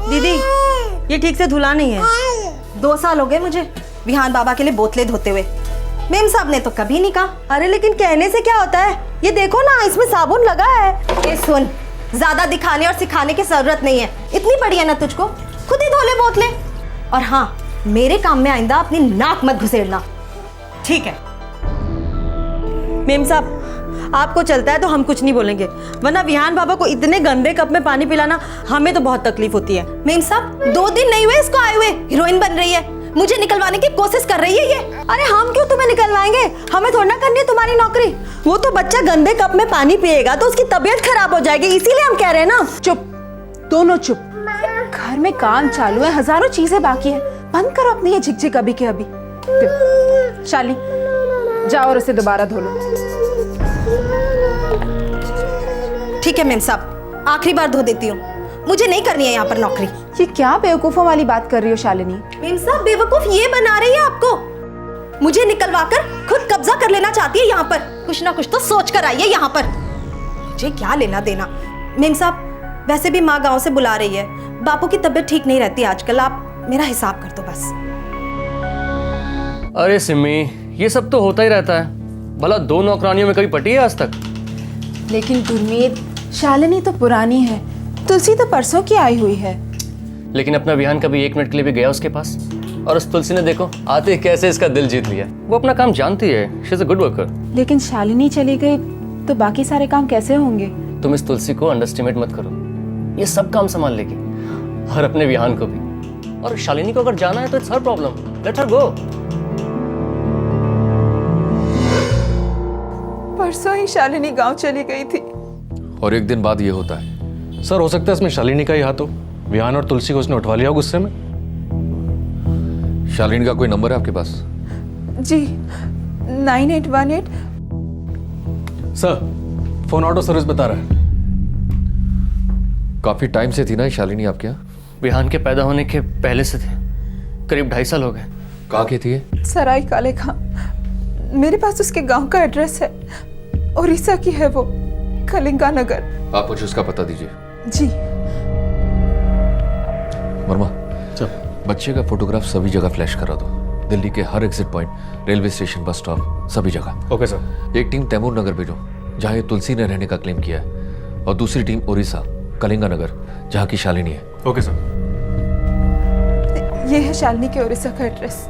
दीदी, ये ठीक से धुला नहीं है। 2 साल हो गए मुझे विहान बाबा के लिए बोतलें धोते हुए। मेम साहब ने तो कभी नहीं कहा। अरे लेकिन कहने से क्या होता है, ये देखो ना, इसमें साबुन लगा है। ये सुन, ज्यादा दिखाने और सिखाने की जरूरत नहीं है, इतनी बड़ी है ना तुझको, खुद ही धो ले बोतलें। और हाँ, मेरे काम में आइंदा अपनी नाक मत घुसेड़ना, ठीक है? मेम साहब, आपको चलता है तो हम कुछ नहीं बोलेंगे, वरना विहान बाबा को इतने गंदे कप में पानी पिलाना हमें तो बहुत तकलीफ होती है। मेम साहब, 2 दिन नहीं हुए इसको आए हुए, हीरोइन बन रही है, मुझे निकलवाने की कोशिश कर रही है ये। अरे हम क्यों तुम्हें निकलवाएंगे, हमें थोड़ा ना करनी है तुम्हारी नौकरी। वो तो बच्चा गंदे कप में पानी पिएगा तो उसकी तबीयत खराब हो जाएगी, इसीलिए हम कह रहे हैं ना। चुप, दोनों चुप। घर में काम चालू है, हजारों चीजें बाकी है, बंद करो अपनी ये झिकझिक अभी के अभी। शालिनी, जाओ और उसे दोबारा धो लो। ठीक है मेम साहब, आखिरी बार धो देती हूँ, मुझे नहीं करनी है यहाँ पर नौकरी। ये क्या बेवकूफों वाली बात कर रही हो शालिनी? मेम साहब, बेवकूफ ये बना रही है आपको, मुझे निकलवाकर खुद कब्जा कर लेना चाहती है यहाँ पर। कुछ ना कुछ तो सोच कर आई है यहाँ पर, मुझे क्या लेना देना। मेम साहब, वैसे भी माँ गांव से बुला रही है, बापू की तबीयत ठीक नहीं रहती आजकल, आप मेरा हिसाब कर दो बस। अरे सिमी, ये सब तो होता ही रहता है, भला 2 नौकरानियों में कभी पटी है आज तक? लेकिन गुरमीत, शालिनी तो पुरानी है, तुलसी तो परसों की आई हुई है। लेकिन अपना विहान कभी 1 मिनट के लिए भी गया उसके पास? और उस तुलसी ने देखो आते ही कैसे इसका दिल जीत लिया। वो अपना काम जानती है, she is a good worker. लेकिन शालिनी चली गई तो बाकी सारे काम कैसे होंगे? तुम इस तुलसी को अंडरस्टिमेट मत करो, ये सब काम संभाल लेगी, और अपने विहान को भी। और शालिनी को अगर जाना है तो it's her problem, let her go. परसों ही शालिनी गांव चली गई थी। और एक दिन बाद ये होता है। सर, हो सकता है इसमें शालिनी का ही हाथ हो। विहान और तुलसी को उसने उठवा लिया गुस्से में। शालिनी का कोई नंबर है आपके पास? जी 9818। सर फोन ऑटो सर्विस बता रहा है। काफी टाइम से थी ना ये शालिनी आपके यहाँ? विहान के पैदा होने के पहले से थे, करीब 2.5 साल हो गए। कहाँ की थी ये? सराय काले खां। मेरे पास उसके गांव का एड्रेस है, उड़ीसा की है वो, कलिंगा नगर। आप मुझे उसका पता दीजिए। जी। वर्मा, बच्चे का फोटोग्राफ सभी जगह फ्लैश करा दो। दिल्ली के हर exit point, railway station, bus stop, सभी जगह। Okay sir. एक टीम तैमूर नगर भेजो, जहाँ ये तुलसी ने रहने का क्लेम किया है, और दूसरी टीम उड़ीसा, कलिंगा नगर, जहाँ की शालिनी है। Okay sir. ये है शालिनी के उड़ीसा का एड्रेस।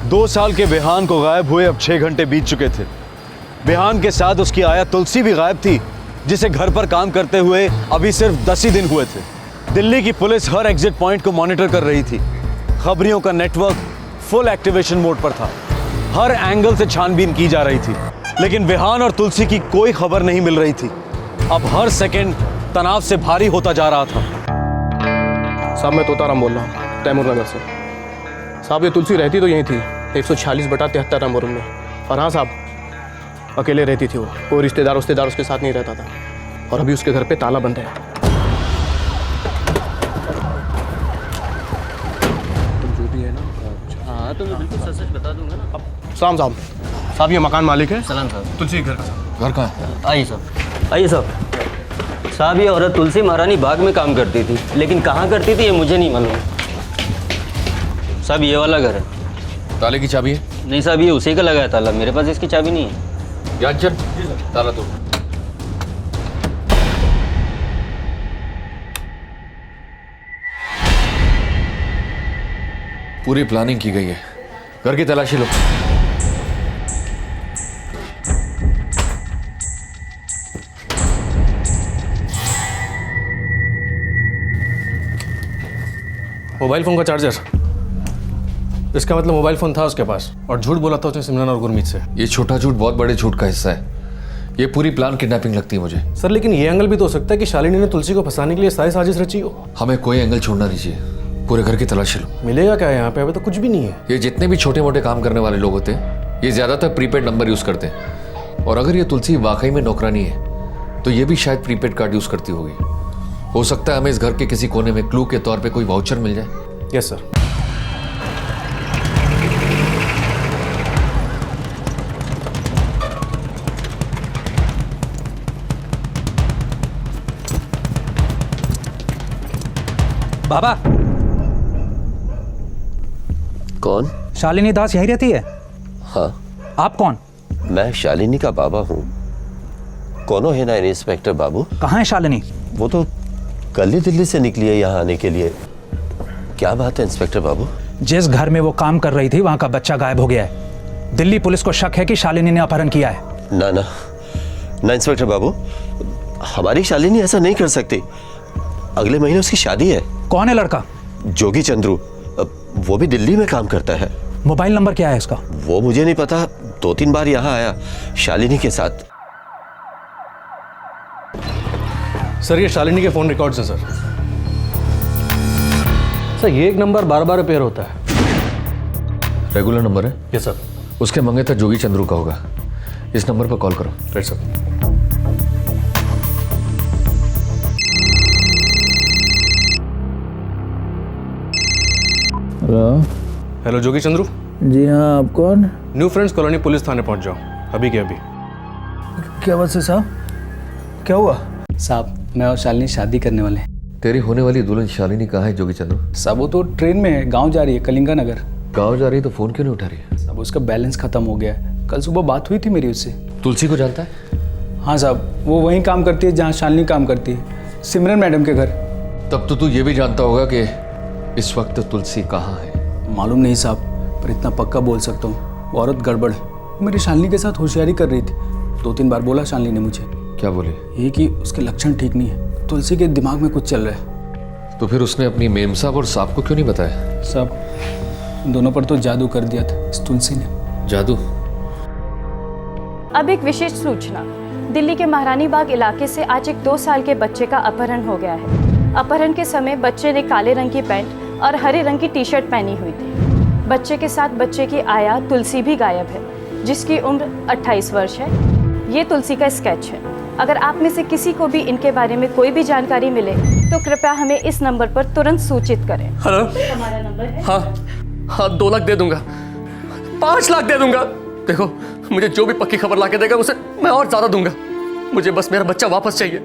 दो साल के विहान को गायब हुए अब 6 घंटे बीत चुके थे। विहान के साथ उसकी आया तुलसी भी गायब थी, जिसे घर पर काम करते हुए अभी सिर्फ 10 ही दिन हुए थे। दिल्ली की पुलिस हर एग्जिट पॉइंट को मॉनिटर कर रही थी। खबरियों का नेटवर्क फुल एक्टिवेशन मोड पर था। हर एंगल से छानबीन की जा रही थी, लेकिन विहान और तुलसी की कोई खबर नहीं मिल रही थी। अब हर सेकेंड तनाव से भारी होता जा रहा था। साहब मैं तोताराम बोल रहा हूँ, तैमूर नगर से। साहब ये तुलसी रहती तो यहीं थी, 146/73 नंबर रूम में। और हाँ साहब, अकेले रहती थी वो, कोई रिश्तेदार उसके साथ नहीं रहता था। और अभी उसके घर पे ताला बंद है। जो भी है ना, हाँ तो मैं बिल्कुल सच बता दूंगा ना। अब साहब ये मकान मालिक है। सलाम साहब। तुलसी घर का। घर कहाँ है? आइए साहब, आइए साहब, ये औरत तुलसी महारानी बाग में काम करती थी, लेकिन कहाँ करती थी ये मुझे नहीं मालूम। साहब ये वाला घर है। ताले की चाबी है? नहीं साहब, ये उसी का लगा है ताला, मेरे पास इसकी चाबी नहीं है। याद चल, ताला तोड़। पूरी प्लानिंग की गई है, घर की तलाशी लो। मोबाइल फोन का चार्जर, इसका मतलब मोबाइल फोन था उसके पास, और झूठ बोला था उसने सिमरन और गुरमीत से। ये छोटा झूठ बहुत बड़े झूठ का हिस्सा है। ये पूरी प्लान किडनैपिंग लगती है मुझे। सर लेकिन ये एंगल भी तो हो सकता है कि शालिनी ने तुलसी को फंसाने के लिए सारी साजिश रची हो। हमें कोई एंगल छोड़ना नहीं चाहिए, पूरे घर की तलाशी लो। मिलेगा क्या यहाँ पे? अभी तो कुछ भी नहीं है। ये जितने भी छोटे मोटे काम करने वाले लोग होते हैं, ये ज्यादातर प्रीपेड नंबर यूज करते हैं। और अगर ये तुलसी वाकई में नौकरानी है, तो ये भी शायद प्रीपेड कार्ड यूज करती होगी। हो सकता है हमें इस घर के किसी कोने में क्लू के तौर पे कोई वाउचर मिल जाए। Yes sir. बाबा, कौन? शालिनी दास यहीं रहती है? हाँ। आप कौन? मैं शालिनी का बाबा हूँ। कौन है ना इंस्पेक्टर बाबू? कहाँ है शालिनी? वो तो कल ही दिल्ली से निकली है यहाँ आने के लिए। क्या बात है इंस्पेक्टर बाबू? जिस घर में वो काम कर रही थी वहाँ का बच्चा गायब हो गया है। दिल्ली पुलिस को शक है कि शालिनी ने अपहरण किया है। ना ना ना इंस्पेक्टर बाबू, हमारी शालिनी ऐसा नहीं कर सकती। अगले महीने उसकी शादी है। कौन है लड़का? जोगी चंद्रू, वो भी दिल्ली में काम करता है। मोबाइल नंबर क्या है उसका? वो मुझे नहीं पता, 2-3 बार यहाँ आया शालिनी के साथ। सर ये शालिनी के फोन रिकॉर्ड्स हैं सर। सर ये एक नंबर बार रिपेयर होता है। रेगुलर नंबर है? Yes sir. उसके मंगेतर जोगी चंद्रू का होगा। इस नंबर पर कॉल करो। Right sir. हेलो जोगी चंद्रू। जी हाँ, आप कौन? न्यू फ्रेंड्स कॉलोनी पुलिस थाने पहुंच जाओ अभी के अभी। क्या बात है साहब, क्या हुआ? साहब मैं और शालिनी शादी करने वाले हैं। तेरी होने वाली दुल्हन शालिनी कहाँ है जोगी चंद्रू? साहब वो तो ट्रेन में है, गांव जा रही है, कलिंगा नगर। गाँव जा रही है तो फोन क्यों नहीं उठा रही है? साहब उसका बैलेंस खत्म हो गया है। कल सुबह बात हुई थी मेरी उससे। तुलसी को जानता है? हाँ साहब, वो वहीं काम करती है जहाँ शालिनी काम करती है, सिमरन मैडम के घर। तब तो तू ये भी जानता होगा कि इस वक्त तुलसी कहाँ है? मालूम नहीं साहब, पर इतना पक्का बोल सकता हूँ, वो औरत गड़बड़ है। वो मेरी शालिनी के साथ होशियारी कर रही थी। 2-3 बार बोला शालिनी ने मुझे। क्या बोले? ये कि उसके लक्षण ठीक नहीं है, तुलसी के दिमाग में कुछ चल रहा है। तो फिर उसने अपनी मेम साहब और साहब को क्यों नहीं बताया? साहब, दोनों पर तो जादू कर दिया था इस तुलसी ने। जादू? अब एक विशेष सूचना। दिल्ली के महारानी बाग इलाके से आज एक 2 साल के बच्चे का अपहरण हो गया है। अपहरण के समय बच्चे ने काले रंग की पैंट और हरे रंग की टी-शर्ट पहनी हुई थी। बच्चे के साथ बच्चे की आया तुलसी भी गायब है, जिसकी उम्र 28 वर्ष है। ये तुलसी का स्केच है। अगर आप में से किसी को भी इनके बारे में कोई भी जानकारी मिले तो कृपया हमें इस नंबर पर तुरंत सूचित करें। हेलो, हमारा नंबर है। हाँ 2 लाख दे दूंगा, 5 लाख दे दूंगा। देखो, मुझे जो भी पक्की खबर ला के देगा उसे मैं और ज्यादा दूंगा। मुझे बस मेरा बच्चा वापस चाहिए।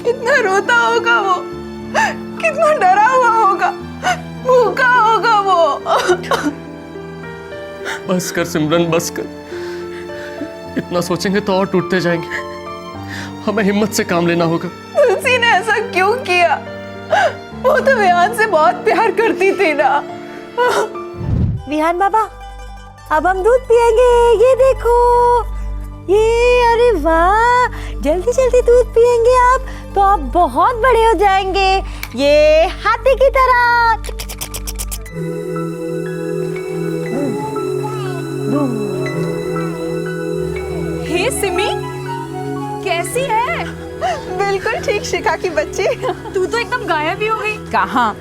कितना रोता होगा वो, कितना डरा हुआ होगा, भूखा होगा वो। बस कर सिमरन, बस कर। इतना सोचेंगे तो और टूटते जाएंगे। हमें हिम्मत से काम लेना होगा। तुलसी ने ऐसा क्यों किया? वो तो विहान से बहुत प्यार करती थी ना। विहान बाबा, अब हम दूध पिएंगे। ये देखो, ये, अरे वाह, जल्दी जल्दी दूध पिएंगे आप तो आप बहुत बड़े हो जाएंगे, ये हाथी की तरह। हे सिमी, कैसी है? बिल्कुल ठीक शिखा की बच्ची। तू तो एकदम गायब ही हो गई। कहाँ,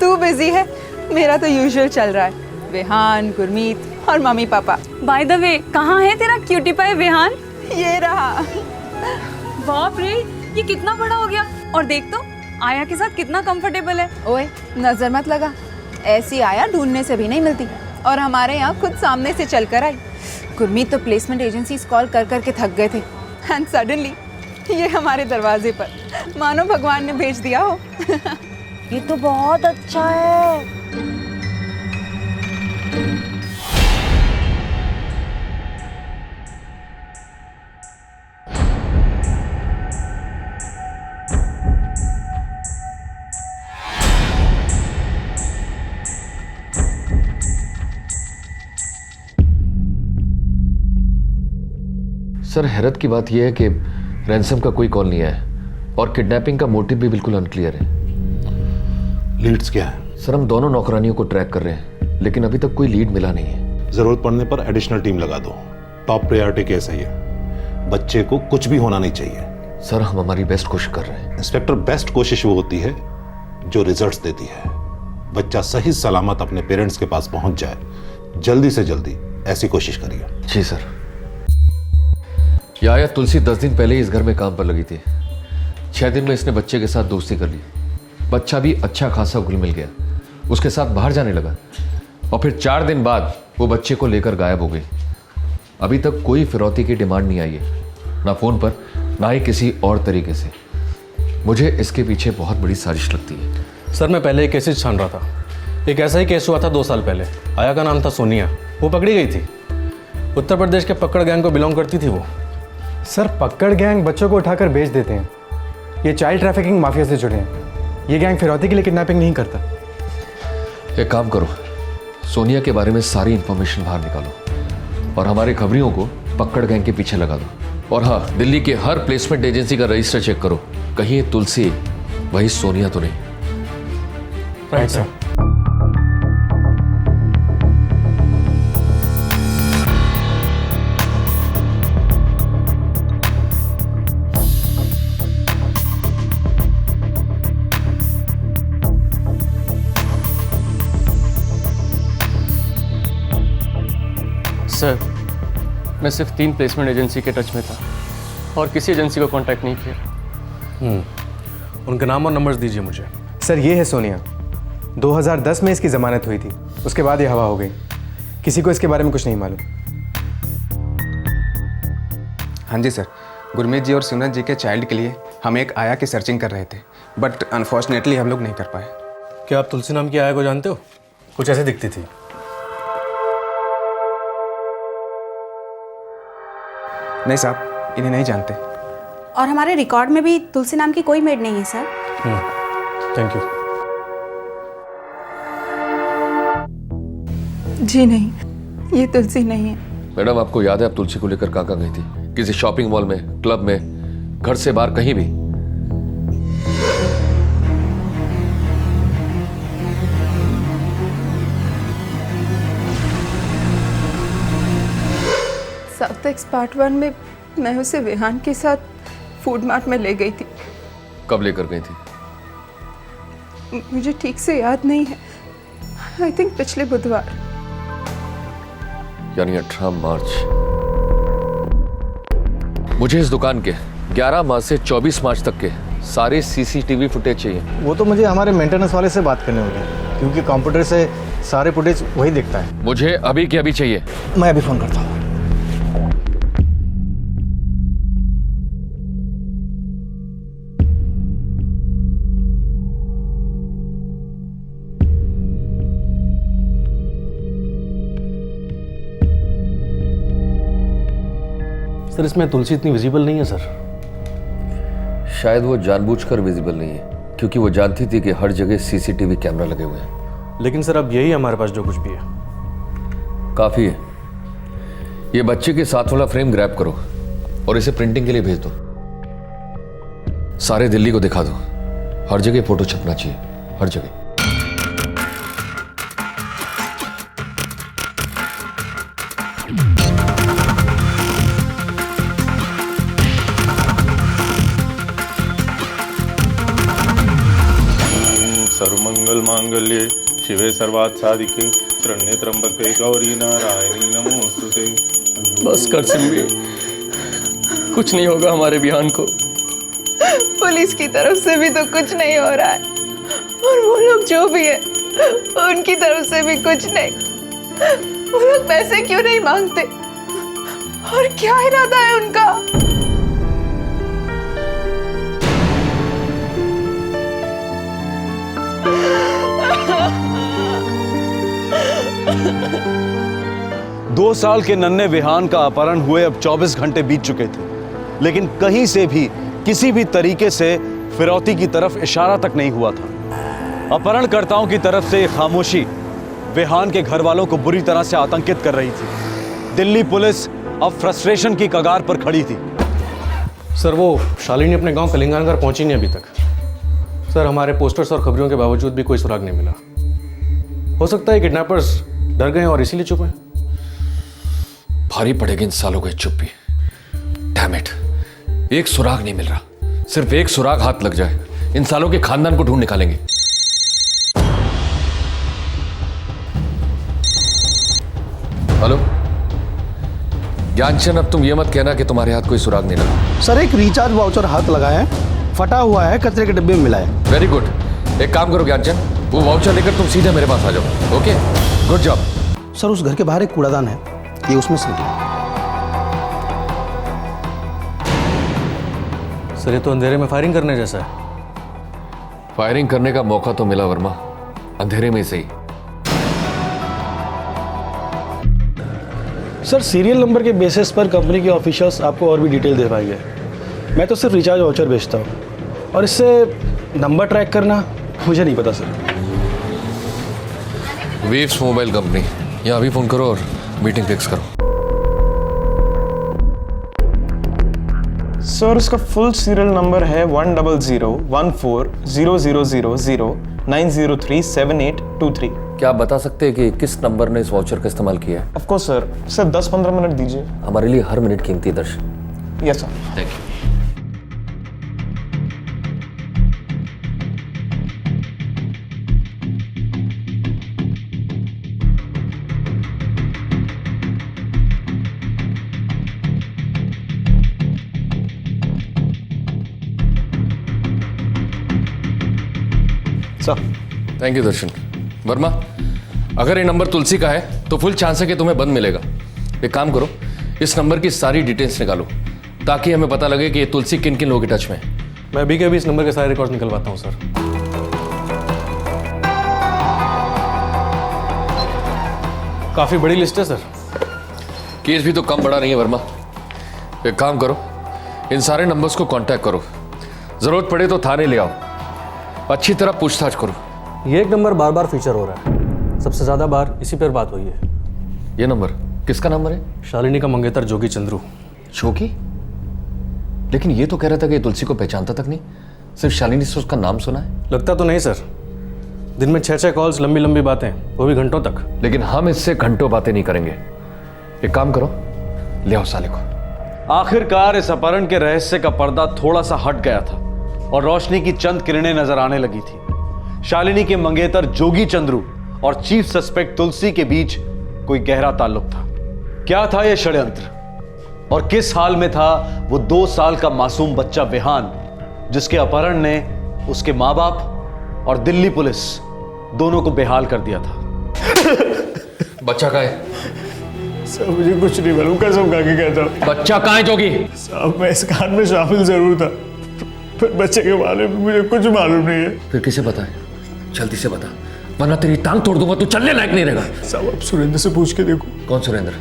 तू बिजी है, मेरा तो यूजुअल चल रहा है। विहान, गुरमीत और mummy papa. By the way, कहाँ है तेरा क्यूटी पाई विहान? ये रहा। बाप रे, ये कितना बड़ा हो गया। और देख तो, आया के साथ कितना कंफर्टेबल है। ओए, नजर मत लगा, ऐसी आया ढूंढने से भी नहीं मिलती। और हमारे यहाँ खुद सामने से चल कर आई। गुरमीत तो प्लेसमेंट एजेंसीज कॉल कर करके थक गए थे, एंड सडनली ये हमारे दरवाजे पर, मानो भगवान ने भेज दिया हो। ये तो बहुत अच्छा है। सर, हैरत की बात यह है कि रैंसम का कोई कॉल नहीं आया और किडनैपिंग का मोटिव भी बिल्कुल अनक्लियर है। लीड्स क्या है? सर, हम दोनों नौकरानियों को ट्रैक कर रहे हैं, लेकिन अभी तक कोई लीड मिला नहीं है। जरूरत पड़ने पर एडिशनल टीम लगा दो। टॉप प्रायोरिटी केस है ये। बच्चे को कुछ भी होना नहीं चाहिए। सर, हम हमारी बेस्ट कोशिश कर रहे हैं। इंस्पेक्टर, बेस्ट कोशिश वो होती है जो रिजल्ट्स देती है। बच्चा सही सलामत अपने पेरेंट्स के पास पहुंच जाए, जल्दी से जल्दी ऐसी कोशिश करिए। जी सर। या तुलसी 10 दिन पहले ही इस घर में काम पर लगी थी। 6 दिन में इसने बच्चे के साथ दोस्ती कर ली। बच्चा भी अच्छा खासा घुल मिल गया, उसके साथ बाहर जाने लगा और फिर 4 दिन बाद वो बच्चे को लेकर गायब हो गई। अभी तक कोई फिरौती की डिमांड नहीं आई है, ना फोन पर ना ही किसी और तरीके से। मुझे इसके पीछे बहुत बड़ी साजिश लगती है। सर, मैं पहले एक केस छान रहा था। एक ऐसा ही केस हुआ था 2 साल पहले। आया का नाम था सोनिया, वो पकड़ी गई थी। उत्तर प्रदेश के पकड़ गैंग को बिलोंग करती थी वो। सर, पक्कड़ गैंग बच्चों को उठाकर बेच देते हैं। ये चाइल्ड ट्रैफिकिंग माफिया से जुड़े हैं। ये गैंग फिरौती के लिए किडनैपिंग नहीं करता। एक काम करो, सोनिया के बारे में सारी इंफॉर्मेशन बाहर निकालो और हमारे खबरियों को पक्कड़ गैंग के पीछे लगा दो। और हाँ, दिल्ली के हर प्लेसमेंट एजेंसी का रजिस्टर चेक करो, कहीं ये तुलसी वही सोनिया तो नहीं। Right sir. सर, मैं सिर्फ 3 प्लेसमेंट एजेंसी के टच में था और किसी एजेंसी को कांटेक्ट नहीं किया। उनके नाम और नंबर्स दीजिए मुझे। सर ये है सोनिया, 2010 में इसकी ज़मानत हुई थी, उसके बाद ये हवा हो गई। किसी को इसके बारे में कुछ नहीं मालूम। हाँ जी सर, गुरमीत जी और सिमरन जी के चाइल्ड के लिए हम एक आया की सर्चिंग कर रहे थे, बट अनफॉर्चुनेटली हम लोग नहीं कर पाए। क्या आप तुलसी नाम की आया को जानते हो? कुछ ऐसे दिखती थी। नहीं साहब, इन्हें नहीं जानते। और हमारे रिकॉर्ड में भी तुलसी नाम की कोई मेड नहीं है सर। Thank you. जी नहीं, ये तुलसी नहीं है। मैडम, आपको याद है आप तुलसी को लेकर कहाँ गई थी? किसी शॉपिंग मॉल में, क्लब में, घर से बाहर, कहीं भी? साउथ एक्स पार्ट 1 में मैं उसे विहान के साथ फूड मार्ट में ले गई थी। कब लेकर गई थी? मुझे ठीक से याद नहीं है। आई थिंक पिछले बुधवार, यानी 18 मार्च। मुझे इस दुकान के 11 मार्च से 24 मार्च तक के सारे सीसीटीवी फुटेज चाहिए। वो तो मुझे हमारे मेंटेनेंस वाले से बात करनी होगी, क्योंकि कंप्यूटर से सारे फुटेज वही देखता है। मुझे अभी के अभी चाहिए। मैं अभी फ़ोन करता हूँ। सर, इसमें तुलसी इतनी विजिबल नहीं है सर। शायद वो जानबूझकर विजिबल नहीं है, क्योंकि वो जानती थी कि हर जगह सीसीटीवी कैमरा लगे हुए हैं। लेकिन सर, अब यही हमारे पास जो कुछ भी है। काफी है। ये बच्चे के साथ वाला फ्रेम ग्रैब करो और इसे प्रिंटिंग के लिए भेज दो। सारे दिल्ली को दिखा दो। हर जगह फोटो छपना चाहिए, हर जगह। सर्वमंगल मांगल्ये शिवे सर्वार्थ साधिके शरण्ये त्र्यंबके गौरी नारायणी नमोस्तुते। बस कर सिम्बी, कुछ नहीं होगा हमारे विहान को। पुलिस की तरफ से भी तो कुछ नहीं हो रहा है, और वो लोग जो भी है उनकी तरफ से भी कुछ नहीं। वो लोग पैसे क्यों नहीं मांगते, और क्या इरादा है उनका? 2 साल के नन्हे विहान का अपहरण हुए अब 24 घंटे बीत चुके थे, लेकिन कहीं से भी किसी भी तरीके से फिरौती की तरफ इशारा तक नहीं हुआ था। अपहरणकर्ताओं की तरफ से ये खामोशी विहान के घर वालों को बुरी तरह से आतंकित कर रही थी। दिल्ली पुलिस अब फ्रस्ट्रेशन की कगार पर खड़ी थी। सर, वो शालिनी अपने गांव कलिंगानगर पहुंची नहीं अभी तक। सर, हमारे पोस्टर्स और खबरों के बावजूद भी कोई सुराग नहीं मिला। हो सकता है किडनैपर्स डर गए और इसीलिए चुप हैं। भारी पड़ेगी इन सालों को चुप्पी। डैम इट, एक सुराग नहीं मिल रहा। सिर्फ एक सुराग हाथ लग जाए, इन सालों के खानदान को ढूंढ निकालेंगे। हेलो ज्ञानचंद, अब तुम ये मत कहना कि तुम्हारे हाथ कोई सुराग नहीं लगा। सर, एक रिचार्ज वाउचर हाथ लगाया है, फटा हुआ है, कचरे के डिब्बे में मिला है। Very good. एक काम करो ज्ञानचंद, वो वाउचर लेकर तुम सीधे मेरे पास आ जाओ। Okay, good job. सर, उस घर के बाहर एक कूड़ादान है, ये उसमें से निकला। सर, ये तो अंधेरे में फायरिंग करने जैसा है। फायरिंग करने का मौका तो मिला वर्मा, अंधेरे में सही। सर, सीरियल नंबर के बेसिस पर कंपनी के ऑफिशियल्स आपको और भी डिटेल दे पाएंगे। मैं तो सिर्फ रिचार्ज वाउचर बेचता हूँ, और इससे नंबर ट्रैक करना मुझे नहीं पता सर। वेव्स मोबाइल कंपनी, यहाँ अभी फोन करो और मीटिंग फिक्स करो। सर, उसका फुल सीरियल नंबर है 100140009037823। क्या आप बता सकते हैं कि किस नंबर ने इस वाउचर का इस्तेमाल किया है? ऑफ कोर्स सर, 10-15 मिनट दीजिए। हमारे लिए हर मिनट कीमती है Darshan. Yes sir. Thank you. Sir. Thank you Darshan. Verma, अगर ये नंबर तुलसी का है तो फुल चांस है कि तुम्हें बंद मिलेगा। एक काम करो, इस नंबर की सारी डिटेल्स निकालो ताकि हमें पता लगे कि ये तुलसी किन किन लोगों के टच में है। मैं अभी के अभी इस नंबर के सारे रिकॉर्ड्स निकलवाता हूँ सर। काफ़ी बड़ी लिस्ट है सर। केस भी तो कम बड़ा नहीं है वर्मा। एक काम करो, इन सारे नंबर्स को कांटेक्ट करो, जरूरत पड़े तो थाने ले आओ, अच्छी तरह पूछताछ करो। ये एक नंबर बार बार फीचर हो रहा है, सबसे ज़्यादा बार इसी पर बात हुई है। ये नंबर किसका नंबर है? शालिनी का मंगेतर जोगी चंद्रू। जोगी? लेकिन ये तो कह रहा था कि तुलसी को पहचानता तक नहीं, सिर्फ शालिनी से उसका नाम सुना है। लगता तो नहीं सर, दिन में 6-6 कॉल्स, लंबी लंबी बातें, वो भी घंटों तक। लेकिन हम इससे घंटों बातें नहीं करेंगे। एक काम करो, ले आओ साले को। आखिरकार इस अपहरण के रहस्य का पर्दा थोड़ा सा हट गया था और रोशनी की चंद किरणें नजर आने लगी थी। शालिनी के मंगेतर जोगी चंद्रू और चीफ सस्पेक्ट तुलसी के बीच कोई गहरा ताल्लुक था। क्या था यह षड्यंत्र और किस हाल में था वो 2 साल का मासूम बच्चा विहान, जिसके अपहरण ने उसके मां बाप और दिल्ली पुलिस दोनों को बेहाल कर दिया था। बच्चा कहाँ है? सर मुझे कुछ नहीं मालूम, कसम खा के कहता हूँ। बच्चा कहाँ है जोगी? साहब मैं इस कांड में शामिल जरूर था, पर बच्चे के बारे में मुझे कुछ मालूम नहीं है। फिर किसे पता है? जल्दी से बता, वरना तेरी टांग तोड़ दूंगा, तू चलने लायक नहीं रहेगा। साहब आप सुरेंद्र से पूछ के देखो। कौन सुरेंद्र?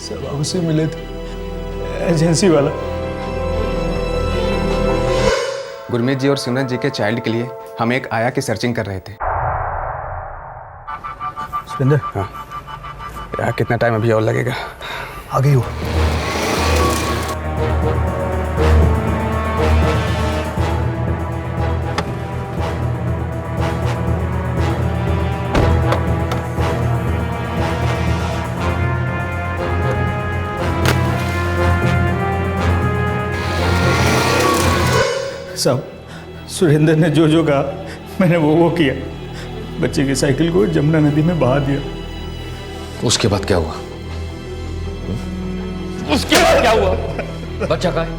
साहब आप उससे मिले थे, एजेंसी वाला। गुरमीत जी और सिमरन जी के चाइल्ड के लिए हम एक आया की सर्चिंग कर रहे थे। सुरेंद्र, हाँ यार, कितना टाइम अभी और लगेगा? आ गई हो। साहब सुरेंद्र ने जो जो कहा मैंने वो किया। बच्चे की साइकिल को जमुना नदी में बहा दिया। उसके बाद क्या हुआ? उसके बाद क्या हुआ? बच्चा कहाँ है?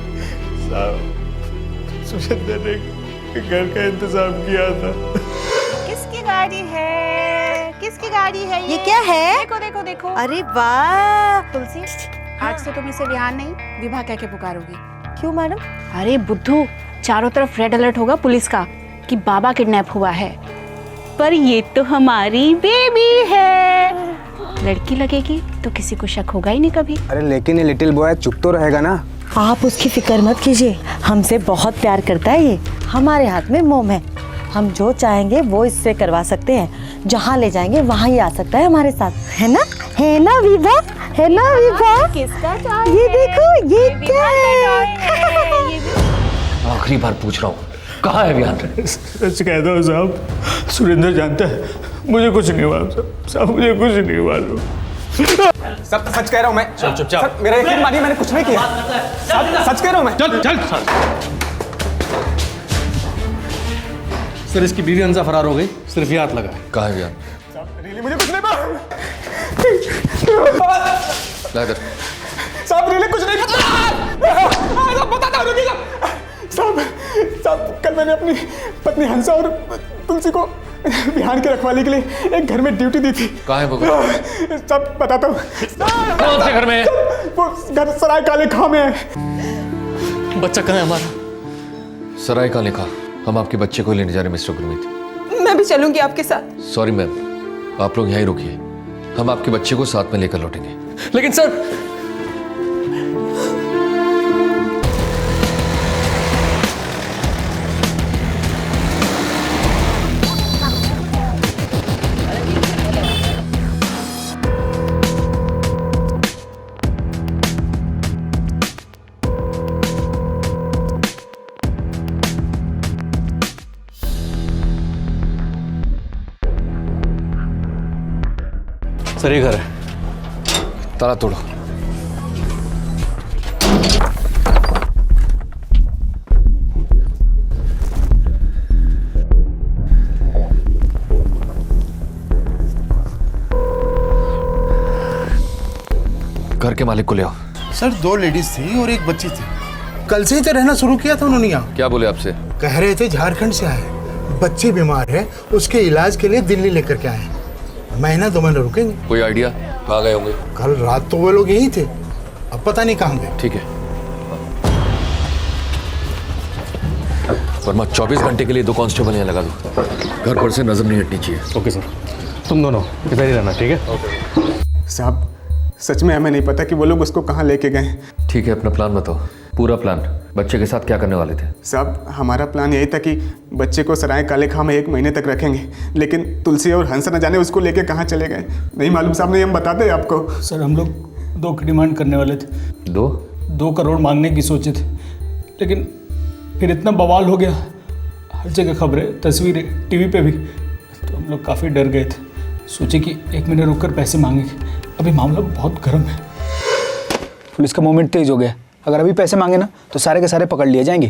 साहब सुरेंद्र ने घर का इंतजाम किया था। किसकी गाड़ी है? किसकी गाड़ी है ये क्या है? देखो देखो देखो। अरे वाह तुलसी, आज से तुम इसे विहान नहीं विभा कह के पुकारोगी। क्यों मैडम? अरे बुद्धू, चारों तरफ रेड अलर्ट होगा पुलिस का कि बाबा किडनैप हुआ है। पर ये तो हमारी बेबी है। लड़की लगेगी तो किसी को शक होगा ही नहीं कभी। अरे लेकिन ये लिटिल बॉय चुप तो रहेगा ना। आप उसकी फिक्र मत कीजिए, हमसे बहुत प्यार करता है ये। हमारे हाथ में मोम है, हम जो चाहेंगे वो इससे करवा सकते हैं। जहाँ ले जाएंगे वहाँ ही आ सकता है हमारे साथ, है ना? है ना विभा? है ना विभा? किसका ये देखो, ये क्या है? आखिरी बार पूछ रहा हूँ, कहाँ है विहान? सच कहता हूँ साहब, सुरेंद्र जानता है, मुझे कुछ नहीं मालूम साहब, मुझे कुछ नहीं मालूम। सब सच कह रहा हूँ मैं। चुपचाप। मेरा यकीन मानिए, मैंने कुछ नहीं किया। सच कह रहा हूँ मैं। चल चल। सर इसकी बीवी हंसा फरार हो गई, सिर्फ ये हाथ लगा है। कहाँ है विहान? मुझे कुछ नहीं मालूम। साहब रियली कुछ नहीं पता। बताता हूँ साहब, कल मैंने अपनी पत्नी हंसा और तुलसी को बिहान की रखवाली के लिए एक घर में ड्यूटी दी थी। कहाँ है वो घर? सब बताता हूँ। कौन से घर में? वो घर सराय काले खां में है। बच्चा कहाँ है हमारा? सराय काले खां? हम आपके बच्चे को लेने जा रहे हैं मिस्टर गुरमीत। मैं भी चलूंगी आपके साथ। सॉरी मैम, आप लोग यहीं रुकिए, हम आपके बच्चे को साथ में लेकर लौटेंगे। लेकिन सर, सर ये घर है। ताला तोड़ो। घर के मालिक को ले आओ। सर 2 लेडीज थी और एक बच्ची थी। कल से ही तो रहना शुरू किया था उन्होंने यहाँ। क्या बोले आपसे? कह रहे थे झारखंड से आए, बच्ची बीमार है, उसके इलाज के लिए दिल्ली लेकर के आए हैं। महीना 2 महीने रुकेंगे। कोई आइडिया कहाँ गए होंगे? कल रात तो वो लोग यहीं थे, अब पता नहीं कहाँ गए। ठीक है वर्मा, 24 घंटे के लिए 2 कांस्टेबल यहाँ लगा दो। घर पर से नजर नहीं हटनी चाहिए। ओके सर, तुम दोनों इधर ही रहना, ठीक है? साहब सच में हमें नहीं पता कि वो लोग उसको कहाँ लेके गए। ठीक है, अपना प्लान बताओ, पूरा प्लान। बच्चे के साथ क्या करने वाले थे? साहब हमारा प्लान यही था कि बच्चे को सराय काले खां में 1 महीने तक रखेंगे, लेकिन तुलसी और हंस न जाने उसको लेके कहाँ चले गए। नहीं मालूम साहब, नहीं हम बताते आपको। सर हम लोग 2 की डिमांड करने वाले थे। 2 करोड़ मांगने की सोचे थे, लेकिन फिर इतना बवाल हो गया, हर जगह खबरें, तस्वीरें, टीवी पे भी, तो हम लोग काफ़ी डर गए थे। सोचे कि 1 महीने रुक कर पैसे मांगेंगे। अभी मामला बहुत गर्म है। पुलिस का मूवमेंट तेज हो गया, अगर अभी पैसे मांगे ना तो सारे के सारे पकड़ लिए जाएंगे।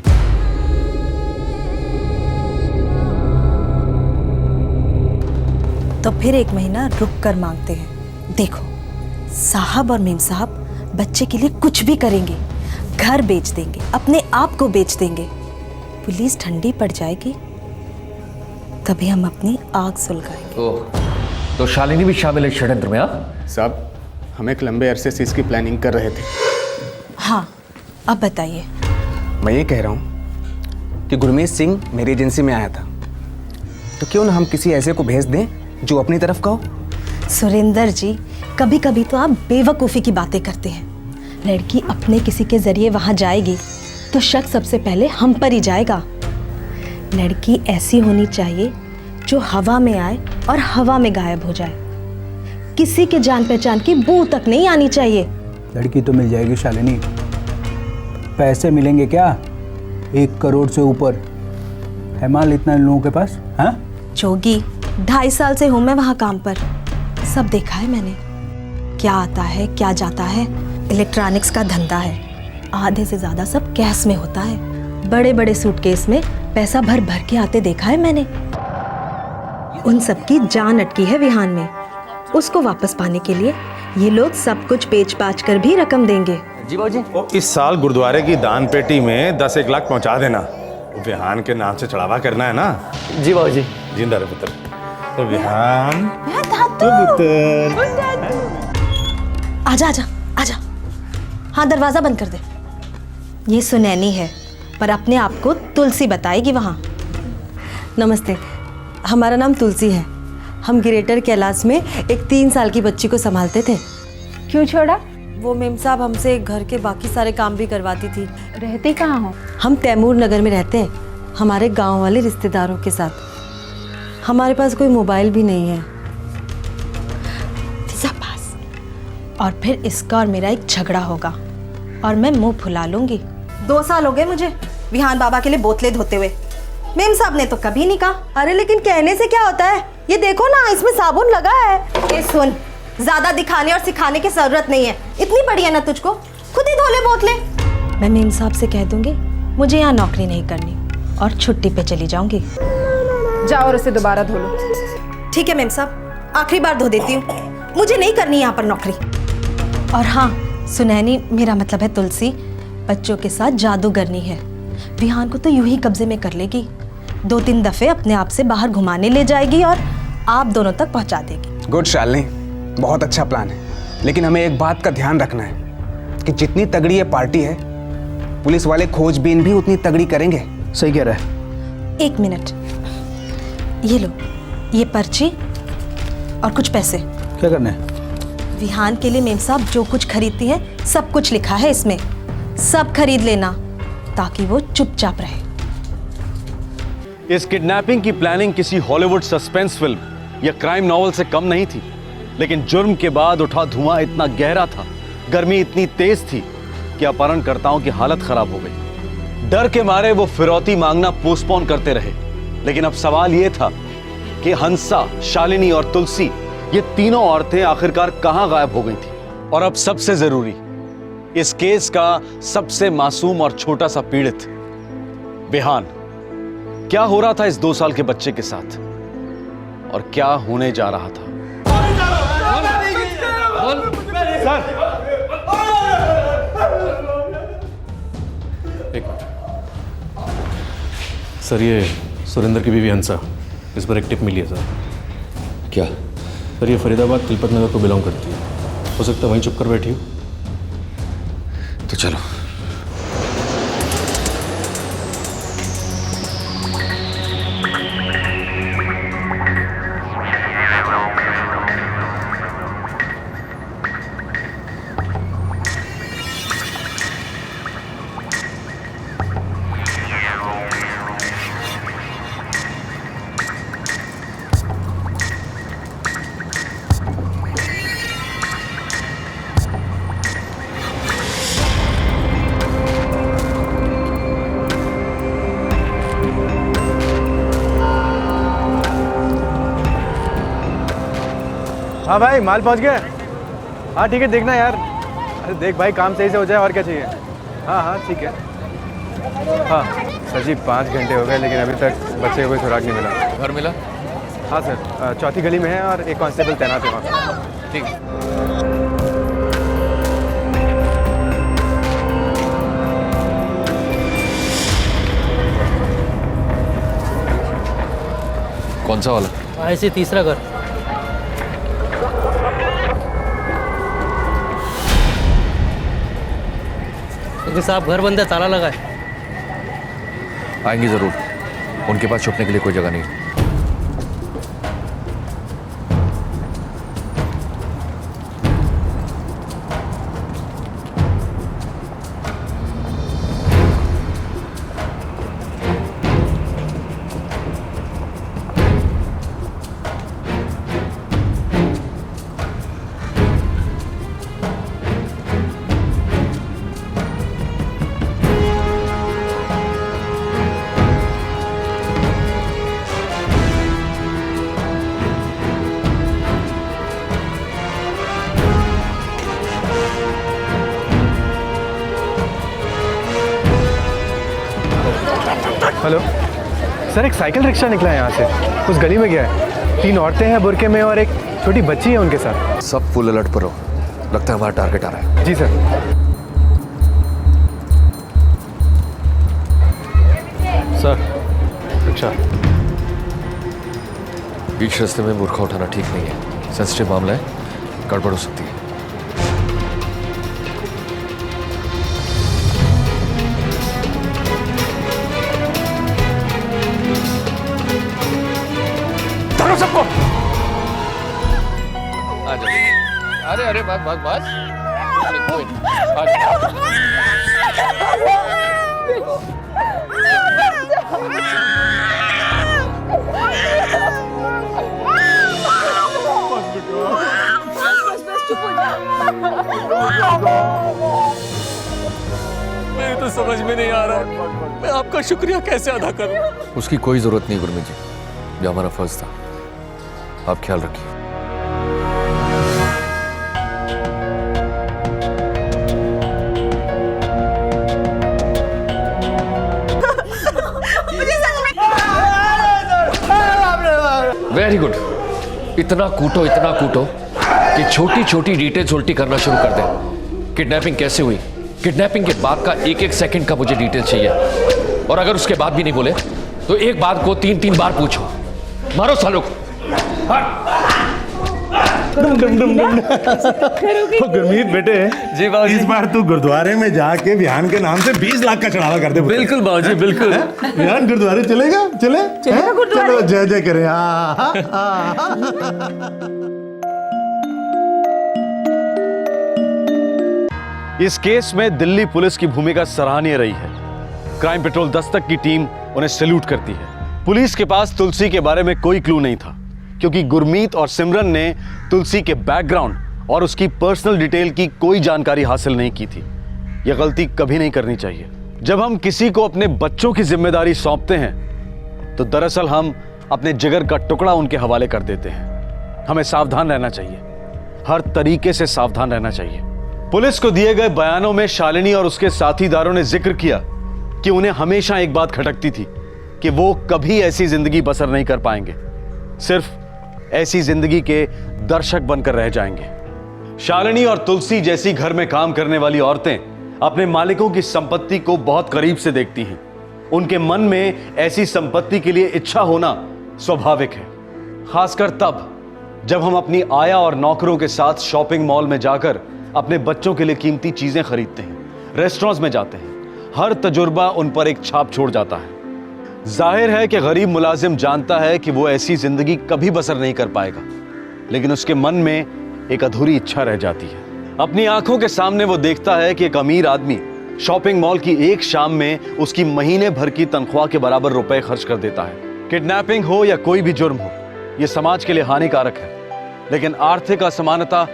तो फिर 1 महीना रुक कर मांगते हैं। देखो साहब और मेम साहब बच्चे के लिए कुछ भी करेंगे, घर बेच देंगे, अपने आप को बेच देंगे। पुलिस ठंडी पड़ जाएगी तभी हम अपनी आग सुलगाएंगे। तो शालिनी भी शामिल है षड्यंत्र में? साहब हम एक लंबे अरसे से इसकी प्लानिंग कर रहे थे। हाँ अब बताइए। मैं ये कह रहा हूँ कि गुरमीत सिंह मेरी एजेंसी में आया था, तो क्यों ना हम किसी ऐसे को भेज दें जो अपनी तरफ का हो। सुरेंद्र जी, कभी कभी तो आप बेवकूफ़ी की बातें करते हैं। लड़की अपने किसी के जरिए वहाँ जाएगी तो शक सबसे पहले हम पर ही जाएगा। लड़की ऐसी होनी चाहिए जो हवा में आए और हवा में गायब हो जाए, किसी के जान पहचान की बू तक नहीं आनी चाहिए। लड़की तो मिल जाएगी शालिनी, पैसे मिलेंगे क्या? 1 करोड़ से ऊपर है माल इतना इन लोगों के पास। हाँ जोगी, 2.5 साल से हूँ मैं वहाँ काम पर, सब देखा है मैंने, क्या आता है क्या जाता है। इलेक्ट्रॉनिक्स का धंधा है, आधे से ज़्यादा सब कैश में होता है। बड़े बड़े सूटकेस में पैसा भर भर के आते देखा है मैंने। उन सबकी जान अटकी है विहान में, उसको वापस पाने के लिए ये लोग सब कुछ बेच बाच कर भी रकम देंगे। जी बाबूजी। इस साल गुरुद्वारे की दान पेटी में 10-1 लाख पहुंचा देना। विहान के नाम से चढ़ावा करना है ना। जी बाबूजी। जिंदा रहे पुत्र। तो विहान तो आजा आजा आजा। हाँ दरवाजा बंद कर दे। ये सुनैनी है पर अपने आप को तुलसी बताएगी वहाँ। नमस्ते, हमारा नाम तुलसी है। हम ग्रेटर कैलाश में एक 3 साल की बच्ची को संभालते थे। क्यों छोड़ा? वो मेम साहब हमसे घर के बाकी सारे काम भी करवाती थी। रहते कहाँ हो? हम तैमूर नगर में रहते हैं, हमारे गांव वाले रिश्तेदारों के साथ। हमारे पास कोई मोबाइल भी नहीं है। शाबाश। और फिर इसका और मेरा एक झगड़ा होगा और मैं मुंह फुला लूंगी। 2 साल हो गए मुझे विहान बाबा के लिए बोतलें धोते हुए। मेम साहब ने तो कभी नहीं कहा। अरे लेकिन कहने से क्या होता है, ये देखो ना इसमें साबुन लगा है। ये सुन, ज्यादा दिखाने और सिखाने की जरूरत नहीं है, इतनी बड़ी है ना तुझको, खुद ही धो ले बोतलें। मैं मेम साहब से कह दूंगी मुझे यहाँ नौकरी नहीं करनी और छुट्टी पे चली जाऊंगी। जाओ और उसे दोबारा धो लो। ठीक है मेम साहब, आखिरी बार धो देती हूँ, मुझे नहीं करनी यहाँ पर नौकरी। और हाँ सुनैनी, मेरा मतलब है तुलसी, बच्चों के साथ जादूगरनी है। विहान को तो यूं ही कब्जे में कर लेगी, 2-3 दफे अपने आप से बाहर घुमाने ले जाएगी और आप दोनों तक पहुंचा देगी। गुड शालिनी, बहुत अच्छा प्लान है, लेकिन हमें एक बात का ध्यान रखना है कि जितनी तगड़ी ये पार्टी है, पुलिस वाले खोजबीन भी उतनी तगड़ी करेंगे। सही कह रहा है। 1 मिनट, ये लो, ये पर्ची और कुछ पैसे। क्या करना है? विहान के लिए मेम साहब जो कुछ खरीदती हैं सब कुछ लिखा है इसमें, सब खरीद लेना ताकि वो चुपचाप रहे। इस किडनैपिंग की प्लानिंग किसी हॉलीवुड सस्पेंस फिल्म या क्राइम नॉवल से कम नहीं थी, लेकिन जुर्म के बाद उठा धुआं इतना गहरा था, गर्मी इतनी तेज थी कि अपहरणकर्ताओं की हालत खराब हो गई। डर के मारे वो फिरौती मांगना पोस्टपोन करते रहे, लेकिन अब सवाल यह था कि हंसा, शालिनी और तुलसी, ये तीनों औरतें आखिरकार कहां गायब हो गई थी। और अब सबसे जरूरी, इस केस का सबसे मासूम और छोटा सा पीड़ित विहान, क्या हो रहा था इस 2 साल के बच्चे के साथ और क्या होने जा रहा था। सर ये सुरेंद्र की बीवी हंसा, इस पर एक टिप मिली है सर। क्या? सर ये फरीदाबाद तिलपत नगर को बिलोंग करती है, हो सकता है वहीं चुप कर बैठी हो। तो चलो। हाँ भाई, माल पहुंच गया। हाँ ठीक है, देखना यार। अरे देख भाई, काम सही से हो जाए, और क्या चाहिए। हाँ हाँ ठीक है। हाँ सर जी, 5 घंटे हो गए लेकिन अभी तक बच्चे को कोई सुराग नहीं मिला। घर मिला? हाँ सर, चौथी गली में है और एक कांस्टेबल तैनात है वहाँ। ठीक। कौन सा वाला? ऐसे तीसरा घर। साहब घर बंद है, ताला लगा है। आएंगे जरूर, उनके पास छुपने के लिए कोई जगह नहीं। हेलो सर, एक साइकिल रिक्शा निकला है यहाँ से, उस गली में गया है। 3 औरतें हैं बुरके में और एक छोटी बच्ची है उनके साथ। सब फुल अलर्ट पर हो, लगता है हमारा टारगेट आ रहा है। जी सर। Sir rickshaw. बीच रास्ते में मूर्खा उठाना ठीक नहीं है, सेंसिटिव मामला है, गड़बड़ हो सकती है। सबको आ जाओ। अरे अरे बस बस बस, मेरे तो समझ में नहीं आ रहा, मैं आपका शुक्रिया कैसे अदा करूं। उसकी कोई जरूरत नहीं गुरमीत जी, जो हमारा फर्ज था। आप ख्याल रखिए। वेरी गुड, इतना कूटो कि छोटी छोटी डिटेल्स उल्टी करना शुरू कर दे। किडनैपिंग कैसे हुई, किडनैपिंग के बाद का एक सेकंड का मुझे डिटेल चाहिए, और अगर उसके बाद भी नहीं बोले तो एक बात को 3 बार पूछो। मारो सालों को। गुरमीत बेटे जी बाबू, इस बार तू गुरुद्वारे में जाके विहान के नाम से 20 लाख का चढ़ावा कर दे। बिल्कुल बाबूजी, बिल्कुल। विहान गुरुद्वारे चलेगा? चलेगा गुरुद्वारे? चलो जय जय करें। इस केस में दिल्ली पुलिस की भूमिका सराहनीय रही है। क्राइम पेट्रोल दस्तक की टीम उन्हें सैल्यूट करती है। पुलिस के पास तुलसी के बारे में कोई क्लू नहीं था, क्योंकि गुरमीत और सिमरन ने तुलसी के बैकग्राउंड और उसकी पर्सनल डिटेल की कोई जानकारी हासिल नहीं की थी। यह गलती कभी नहीं करनी चाहिए। जब हम किसी को अपने बच्चों की जिम्मेदारी सौंपते हैं तो दरअसल हम अपने जिगर का टुकड़ा उनके हवाले कर देते हैं। हमें सावधान रहना चाहिए, हर तरीके से सावधान रहना चाहिए। पुलिस को दिए गए बयानों में शालिनी और उसके साथीदारों ने जिक्र किया कि उन्हें हमेशा एक बात खटकती थी कि वो कभी ऐसी जिंदगी बसर नहीं कर पाएंगे, सिर्फ ऐसी जिंदगी के दर्शक बनकर रह जाएंगे। शालिनी और तुलसी जैसी घर में काम करने वाली औरतें अपने मालिकों की संपत्ति को बहुत करीब से देखती हैं, उनके मन में ऐसी संपत्ति के लिए इच्छा होना स्वाभाविक है, खासकर तब जब हम अपनी आया और नौकरों के साथ शॉपिंग मॉल में जाकर अपने बच्चों के लिए कीमती चीजें खरीदते हैं, रेस्टोरेंट्स में जाते हैं। हर तजुर्बा उन पर एक छाप छोड़ जाता है। जाहिर है कि गरीब मुलाजिम जानता है कि वो ऐसी जिंदगी कभी बसर नहीं कर पाएगा, लेकिन उसके मन में एक अधूरी इच्छा रह जाती है। अपनी आंखों के सामने वो देखता है कि एक अमीर आदमी शॉपिंग मॉल की एक शाम में उसकी महीने भर की तनख्वाह के बराबर रुपए खर्च कर देता है। किडनैपिंग हो या कोई भी जुर्म हो, यह समाज के लिए हानिकारक है, लेकिन आर्थिक असमानता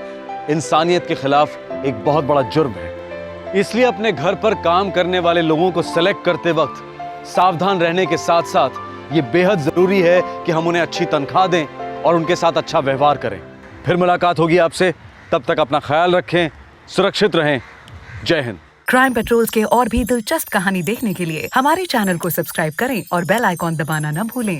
इंसानियत के खिलाफ एक बहुत बड़ा जुर्म है। इसलिए अपने घर पर काम करने वाले लोगों को सेलेक्ट करते वक्त सावधान रहने के साथ साथ ये बेहद जरूरी है कि हम उन्हें अच्छी तनख्वाह दें और उनके साथ अच्छा व्यवहार करें। फिर मुलाकात होगी आपसे, तब तक अपना ख्याल रखें, सुरक्षित रहें। जय हिंद। क्राइम पेट्रोल्स के और भी दिलचस्प कहानी देखने के लिए हमारे चैनल को सब्सक्राइब करें और बेल आइकॉन दबाना न भूलें।